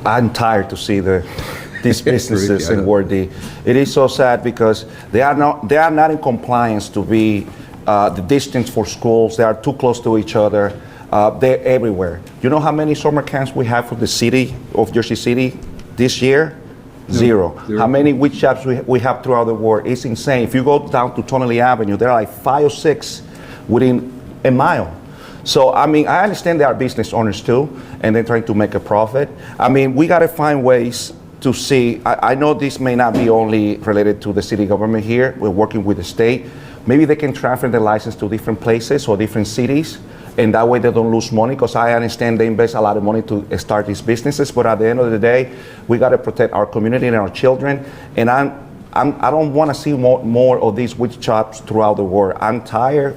I'm tired to see these businesses in Ward D. It is so sad because they are not in compliance to be the distance for schools. They are too close to each other. They're everywhere. You know how many summer camps we have for the city of Jersey City this year? Zero. How many weed shops we have throughout the world? It's insane. If you go down to Tonelli Avenue, there are like 5 or 6 within a mile. So, I understand they are business owners too, and they're trying to make a profit. We got to find ways to see. I know this may not be only related to the city government here. We're working with the state. Maybe they can transfer the license to different places or different cities, and that way they don't lose money, because I understand they invest a lot of money to start these businesses, but at the end of the day, we got to protect our community and our children, and I don't want to see more of these weed shops throughout the world. I'm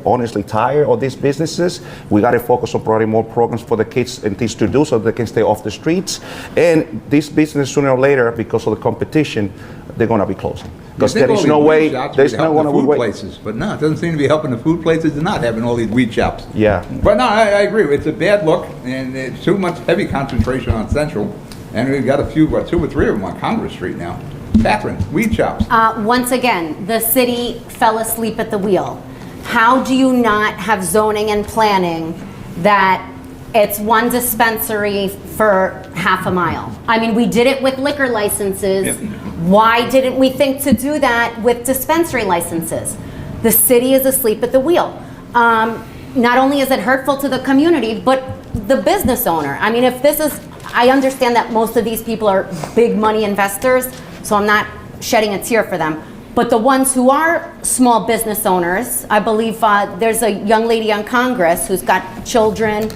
honestly tired of these businesses. We got to focus on providing more programs for the kids and teens to do so they can stay off the streets. And these businesses, sooner or later, because of the competition, they're going to be closing. Because You think there all is no these way, weed shops there's would no help one the who food wait. places, but no, it doesn't seem to be helping the food places to not having all these weed shops. Yeah. But no, I agree. It's a bad look, and it's too much heavy concentration on Central, and we've got a few, what, 2 or 3 of them on Congress Street now. Catherine, weed shops. Once again, the city fell asleep at the wheel. How do you not have zoning and planning that it's one dispensary for half a mile? I mean, we did it with liquor licenses. Yep. Why didn't we think to do that with dispensary licenses? The city is asleep at the wheel. Not only is it hurtful to the community, but the business owner. I mean, if this is, I understand that most of these people are big money investors, so I'm not shedding a tear for them. But the ones who are small business owners, I believe there's a young lady on Congress who's got children.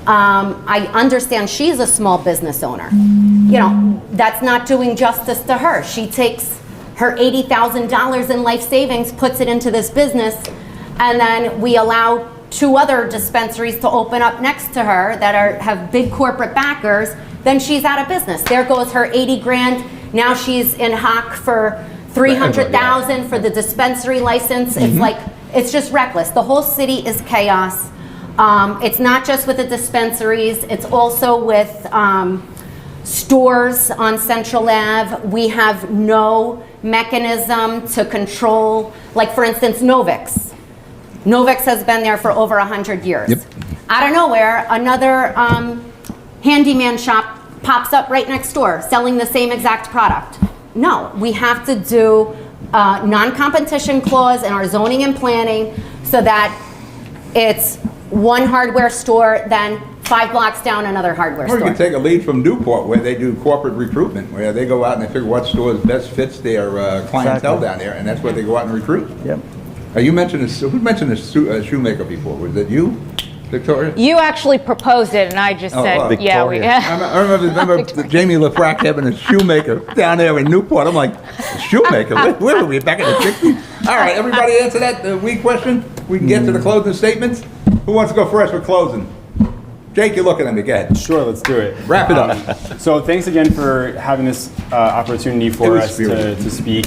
I understand she's a small business owner. You know, that's not doing justice to her. She takes her $80,000 in life savings, puts it into this business, and then we allow 2 other dispensaries to open up next to her that have big corporate backers. Then she's out of business. There goes her 80 grand. Now she's in hock for 300,000 for the dispensary license. It's like, it's just reckless. The whole city is chaos. It's not just with the dispensaries, it's also with stores on Central Ave. We have no mechanism to control, like for instance, Novix. Novix has been there for over 100 years. Yep. Out of nowhere, another handyman shop pops up right next door selling the same exact product. No, we have to do a non-competition clause in our zoning and planning so that it's one hardware store, then 5 blocks down another hardware Or you store. can take a lead from Newport, where they do corporate recruitment, where they go out and they figure what stores best fits their clientele Exactly. down there, and that's where they go out and recruit. Yep. You mentioned this, who mentioned this shoemaker before? Was it you, Victoria? You actually proposed it, and I just Oh, said, yeah, we. Victoria. I remember Jamie LaFrac having a shoemaker down there in Newport. I'm like, shoemaker? Where were we, back in the 60s? All right, everybody answer that weed question? We can get to the closing statements. Who wants to go first with closing? Jake, you're looking at me. Go ahead. Sure, let's do it. Wrap it up. So thanks again for having this opportunity It for was us spirited. to speak.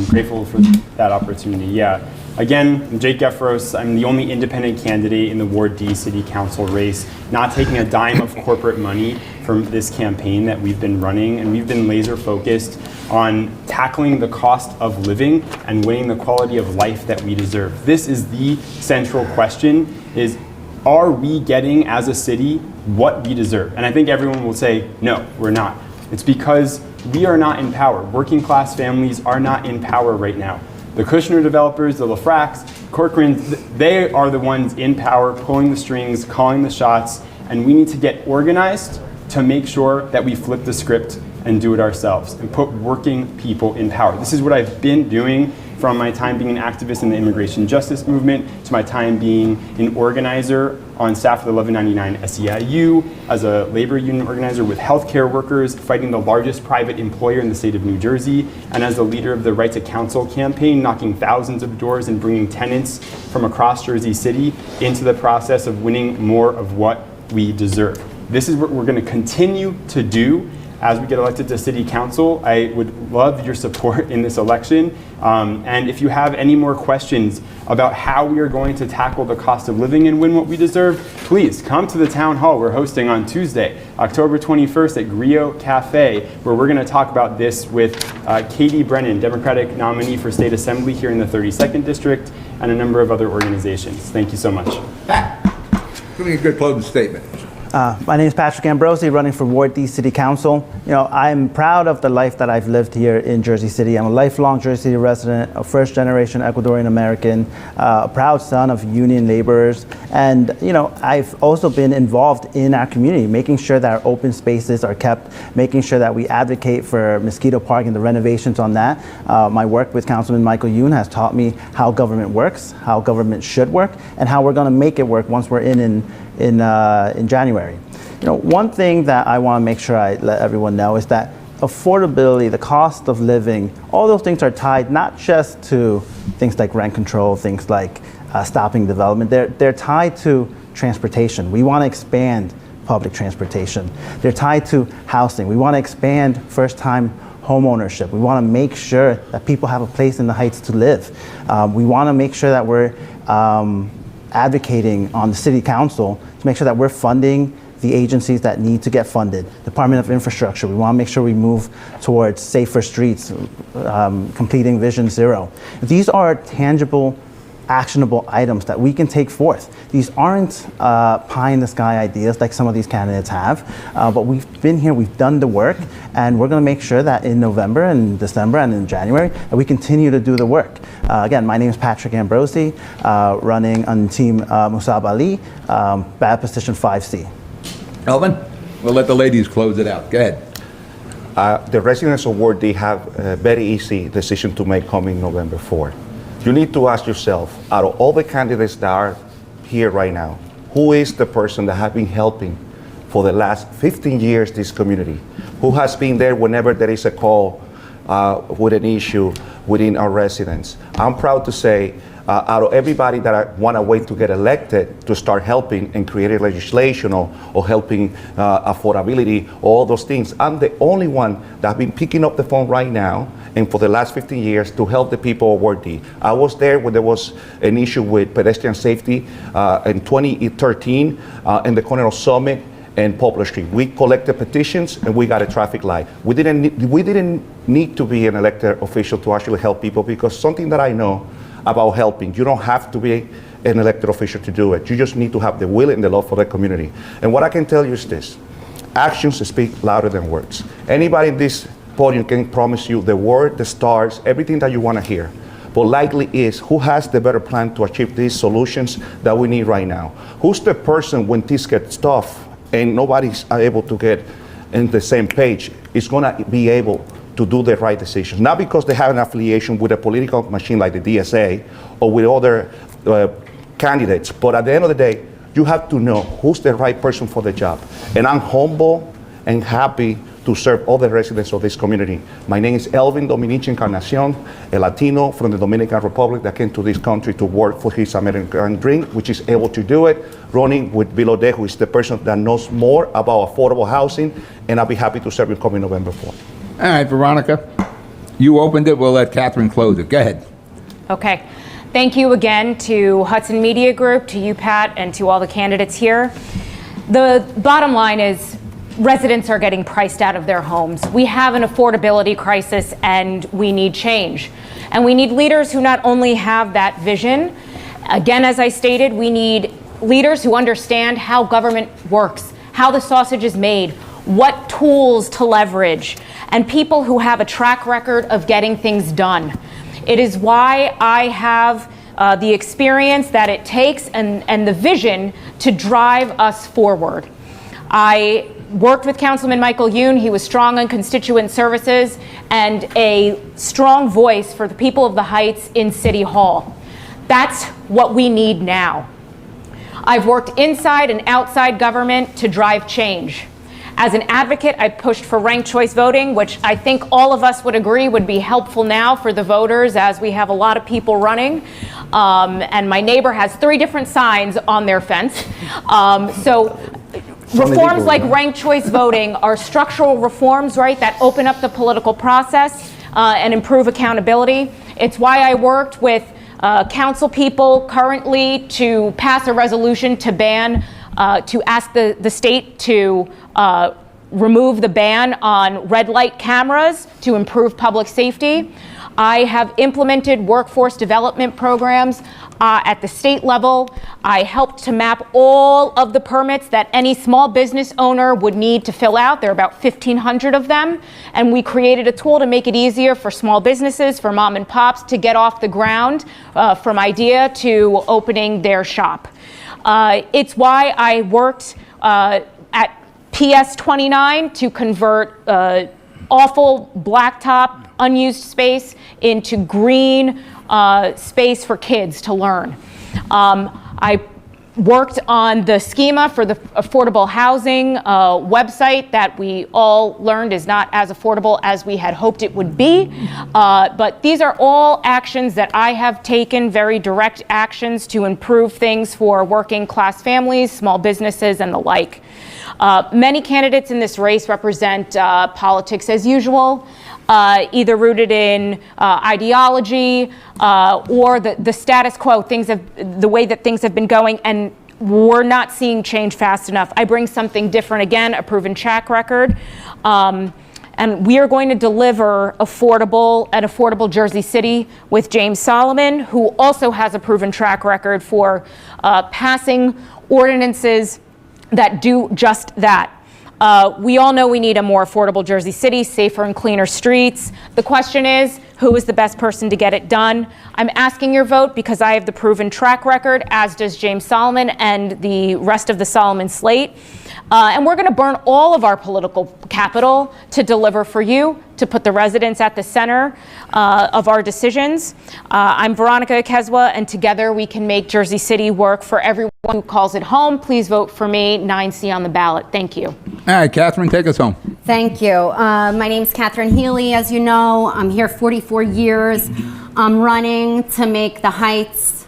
Grateful for that opportunity. Yeah. Again, I'm Jake Gefros. I'm the only independent candidate in the Ward D City Council race, not taking a dime of corporate money from this campaign that we've been running, and we've been laser focused on tackling the cost of living and winning the quality of life that we deserve. This is the central question, is are we getting as a city what we deserve? And I think everyone will say, no, we're not. It's because we are not in power. Working class families are not in power right now. The Kushner developers, the LaFracs, Corcorans, they are the ones in power, pulling the strings, calling the shots, and we need to get organized to make sure that we flip the script and do it ourselves and put working people in power. This is what I've been doing from my time being an activist in the immigration justice movement to my time being an organizer on staff of the 1199 SEIU, as a labor union organizer with healthcare workers, fighting the largest private employer in the state of New Jersey, and as the leader of the Right to Counsel campaign, knocking thousands of doors and bringing tenants from across Jersey City into the process of winning more of what we deserve. This is what we're going to continue to do as we get elected to City Council. I would love your support in this election. And if you have any more questions about how we are going to tackle the cost of living and win what we deserve, please come to the town hall we're hosting on Tuesday, October 21st at Griot Cafe, where we're going to talk about this with Katie Brennan, Democratic nominee for State Assembly here in the 32nd District, and a number of other organizations. Thank you so much. Pat, give me a good closing statement. My name is Patrick Ambrosi, running for Ward D City Council. You know, I'm proud of the life that I've lived here in Jersey City. I'm a lifelong Jersey City resident, a first-generation Ecuadorian American, a proud son of union laborers. And, you know, I've also been involved in our community, making sure that our open spaces are kept, making sure that we advocate for Mosquito Park and the renovations on that. My work with Councilman Michael Yoon has taught me how government works, how government should work, and how we're going to make it work once we're in January. You know, one thing that I want to make sure I let everyone know is that affordability, the cost of living, all those things are tied not just to things like rent control, things like stopping development. They're tied to transportation. We want to expand public transportation. They're tied to housing. We want to expand first-time home ownership. We want to make sure that people have a place in the Heights to live. We want to make sure that we're advocating on the City Council to make sure that we're funding the agencies that need to get funded. Department of Infrastructure, we want to make sure we move towards safer streets, completing Vision Zero. These are tangible, actionable items that we can take forth. These aren't pie-in-the-sky ideas like some of these candidates have, but we've been here, we've done the work, and we're going to make sure that in November and December and in January that we continue to do the work. Again, my name is Patrick Ambrosi, running on Team Musab Ali, ballot position 5C. Elvin, we'll let the ladies close it out. Go ahead. The residents of Ward D have a very easy decision to make coming November 4th. You need to ask yourself, out of all the candidates that are here right now, who is the person that has been helping for the last 15 years this community? Who has been there whenever there is a call with an issue within our residents? I'm proud to say, out of everybody that I want to wait to get elected to start helping and creating legislation or helping affordability, all those things, I'm the only one that has been picking up the phone right now and for the last 15 years to help the people of Ward D. I was there when there was an issue with pedestrian safety in 2013 in the corner of Summit and Poplar Street. We collected petitions and we got a traffic light. We didn't need to be an elected official to actually help people, because something that I know about helping, you don't have to be an elected official to do it. You just need to have the will and the love for the community. And what I can tell you is this: actions speak louder than words. Anybody in this podium can promise you the word, the stars, everything that you want to hear. But likely is, who has the better plan to achieve these solutions that we need right now? Who's the person when this gets tough and nobody's able to get in the same page, is going to be able to do the right decisions? Not because they have an affiliation with a political machine like the DSA or with other candidates, but at the end of the day, you have to know who's the right person for the job. And I'm humble and happy to serve all the residents of this community. My name is Elvin Dominici Encarnacion, a Latino from the Dominican Republic that came to this country to work for his American dream, which is able to do it, running with Bill O'Day, who is the person that knows more about affordable housing, and I'll be happy to serve you coming November 4th. All right, Veronica, you opened it. We'll let Catherine close it. Go ahead. Okay. Thank you again to Hudson Media Group, to you, Pat, and to all the candidates here. The bottom line is residents are getting priced out of their homes. We have an affordability crisis and we need change. And we need leaders who not only have that vision, again, as I stated, we need leaders who understand how government works, how the sausage is made, what tools to leverage, and people who have a track record of getting things done. It is why I have the experience that it takes and the vision to drive us forward. I worked with Councilman Michael Youn. He was strong on constituent services and a strong voice for the people of the Heights in City Hall. That's what we need now. I've worked inside and outside government to drive change. As an advocate, I pushed for ranked choice voting, which I think all of us would agree would be helpful now for the voters, as we have a lot of people running. And my neighbor has 3 different signs on their fence. So reforms like ranked choice voting are structural reforms, right, that open up the political process and improve accountability. It's why I worked with council people currently to pass a resolution to ban, to ask the state to remove the ban on red light cameras to improve public safety. I have implemented workforce development programs at the state level. I helped to map all of the permits that any small business owner would need to fill out. There are about 1,500 of them. And we created a tool to make it easier for small businesses, for mom and pops to get off the ground from idea to opening their shop. It's why I worked at PS 29 to convert awful blacktop unused space into green space for kids to learn. I worked on the schema for the affordable housing website that we all learned is not as affordable as we had hoped it would be. But these are all actions that I have taken, very direct actions to improve things for working class families, small businesses, and the like. Many candidates in this race represent politics as usual. either rooted in ideology or the status quo, the way that things have been going, and we're not seeing change fast enough. I bring something different again, a proven track record. And we are going to deliver an affordable Jersey City with James Solomon, who also has a proven track record for passing ordinances that do just that. We all know we need a more affordable Jersey City, safer and cleaner streets. The question is, who is the best person to get it done? I'm asking your vote because I have the proven track record, as does James Solomon and the rest of the Solomon slate. And we're going to burn all of our political capital to deliver for you, to put the residents at the center of our decisions. I'm Veronica Akezwa, and together we can make Jersey City work for everyone who calls it home. Please vote for me, 9C on the ballot. Thank you. All right, Catherine, take us home. Thank you. My name's Catherine Healy. As you know, I'm here 44 years. I'm running to make the Heights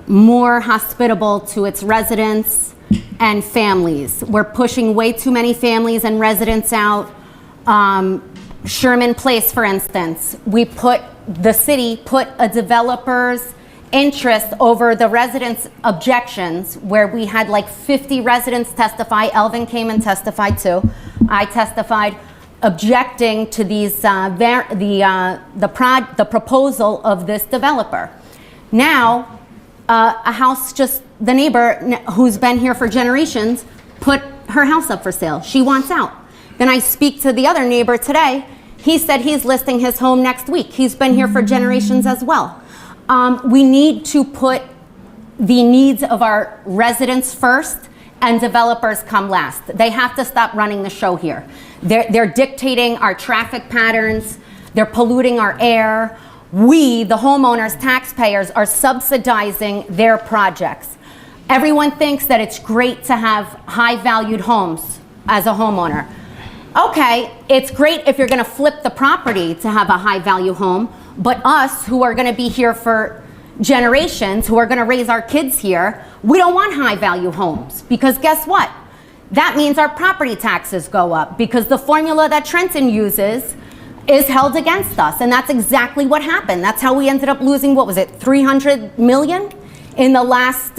more hospitable to its residents and families. We're pushing way too many families and residents out. Sherman Place, for instance, the city put a developer's interest over the residents' objections, where we had like 50 residents testify. Elvin came and testified too. I testified objecting to these the proposal of this developer. Now, a house the neighbor who's been here for generations put her house up for sale. She wants out. Then I speak to the other neighbor today. He said he's listing his home next week. He's been here for generations as well. We need to put the needs of our residents first and developers come last. They have to stop running the show here. They're dictating our traffic patterns. They're polluting our air. We, the homeowners, taxpayers, are subsidizing their projects. Everyone thinks that it's great to have high-valued homes as a homeowner. Okay, it's great if you're going to flip the property to have a high-value home, but us who are going to be here for generations, who are going to raise our kids here, we don't want high-value homes, because guess what? That means our property taxes go up, because the formula that Trenton uses is held against us, and that's exactly what happened. That's how we ended up losing, what was it, 300 million in the last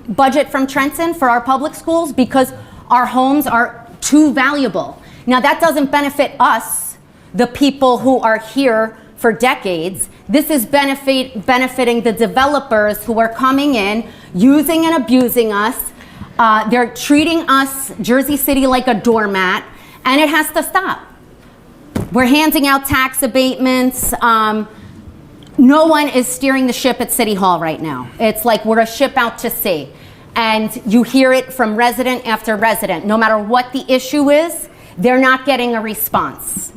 budget from Trenton for our public schools, because our homes are too valuable. Now, that doesn't benefit us, the people who are here for decades. This is benefiting the developers who are coming in, using and abusing us. They're treating us, Jersey City, like a doormat, and it has to stop. We're handing out tax abatements. No one is steering the ship at City Hall right now. It's like we're a ship out to sea. And you hear it from resident after resident. No matter what the issue is, they're not getting a response.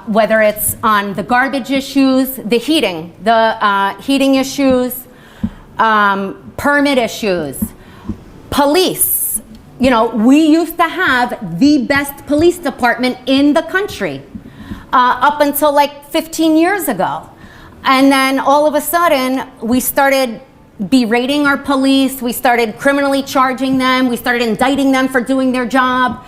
Whether it's on the garbage issues, the heating issues, permit issues, police. You know, we used to have the best police department in the country up until like 15 years ago. And then all of a sudden, we started berating our police. We started criminally charging them. We started indicting them for doing their job.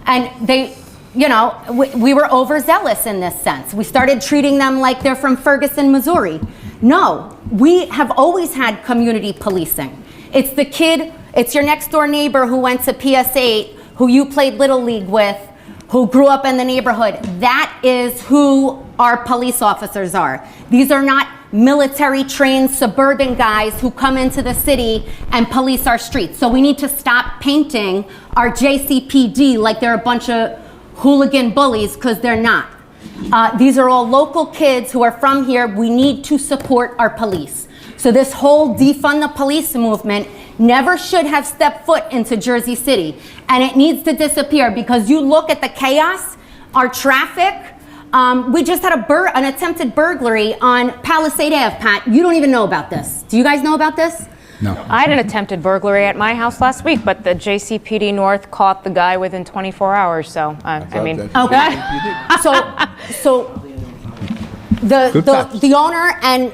And they, you know, we were overzealous in this sense. We started treating them like they're from Ferguson, Missouri. No, we have always had community policing. It's the kid, it's your next door neighbor who went to PS8, who you played Little League with, who grew up in the neighborhood. That is who our police officers are. These are not military trained suburban guys who come into the city and police our streets. So we need to stop painting our JCPD like they're a bunch of hooligan bullies, because they're not. These are all local kids who are from here. We need to support our police. So this whole defund the police movement never should have stepped foot into Jersey City. And it needs to disappear, because you look at the chaos, our traffic. We just had an attempted burglary on Palisade Ave, Pat. You don't even know about this. Do you guys know about this? No. I had an attempted burglary at my house last week, but the JCPD North caught the guy within 24 hours. So, I mean. Okay. So the owner and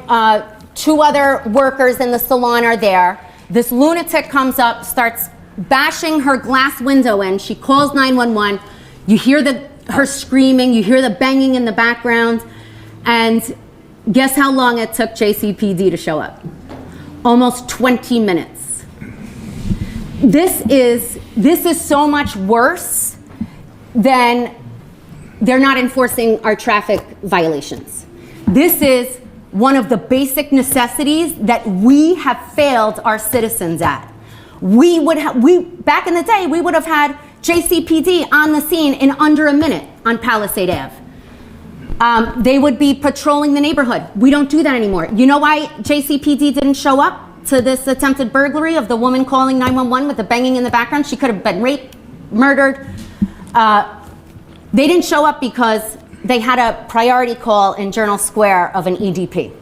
two other workers in the salon are there. This lunatic comes up, starts bashing her glass window in. She calls 911. You hear the her screaming, you hear the banging in the background, and guess how long it took JCPD to show up? Almost 20 minutes. This is so much worse than they're not enforcing our traffic violations. This is one of the basic necessities that we have failed our citizens at. Back in the day, we would have had JCPD on the scene in under a minute on Palisade Ave. They would be patrolling the neighborhood. We don't do that anymore. You know why JCPD didn't show up to this attempted burglary of the woman calling 911 with the banging in the background? She could have been raped, murdered. They didn't show up because they had a priority call in Journal Square of an EDP.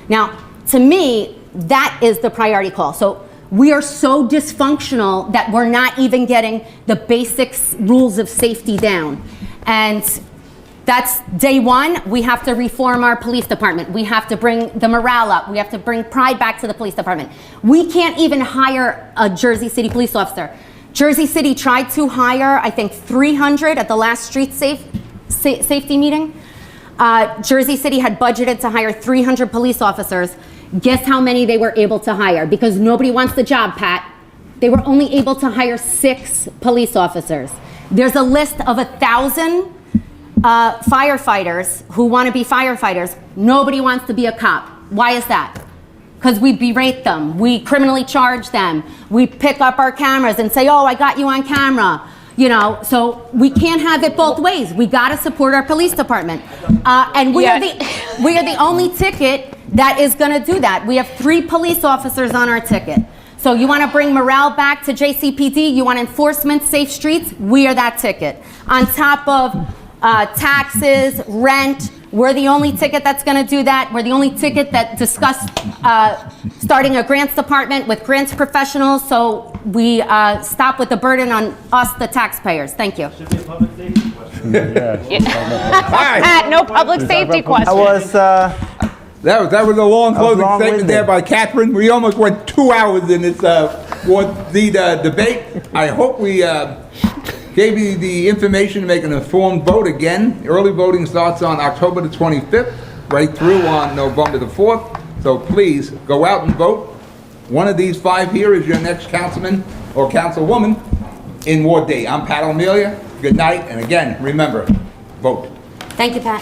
Now, to me, that is the priority call. So we are so dysfunctional that we're not even getting the basic rules of safety down. And that's day one. We have to reform our police department. We have to bring the morale up. We have to bring pride back to the police department. We can't even hire a Jersey City police officer. Jersey City tried to hire, I think, 300 at the last street safety meeting. Jersey City had budgeted to hire 300 police officers. Guess how many they were able to hire? Because nobody wants the job, Pat. They were only able to hire 6 police officers. There's a list of 1,000 firefighters who want to be firefighters. Nobody wants to be a cop. Why is that? Because we berate them, we criminally charge them, we pick up our cameras and say, oh, I got you on camera. You know, so we can't have it both ways. We got to support our police department. And we are the only ticket that is going to do that. We have 3 police officers on our ticket. So you want to bring morale back to JCPD, you want enforcement, safe streets, we are that ticket. On top of taxes, rent, we're the only ticket that's going to do that. We're the only ticket that discussed starting a grants department with grants professionals, so we stop with the burden on us, the taxpayers. Thank you. Should be a public safety question. Pat, no public safety question. That was a long closing statement long-winded. there by Catherine. We almost went 2 hours in this debate. I hope we gave you the information to make an informed vote. Again, early voting starts on October the 25th, right through on November the 4th. So please go out and vote. One of these 5 here is your next councilman or councilwoman in Ward D. I'm Pat O'Melia. Good night, and again, remember, vote. Thank you, Pat.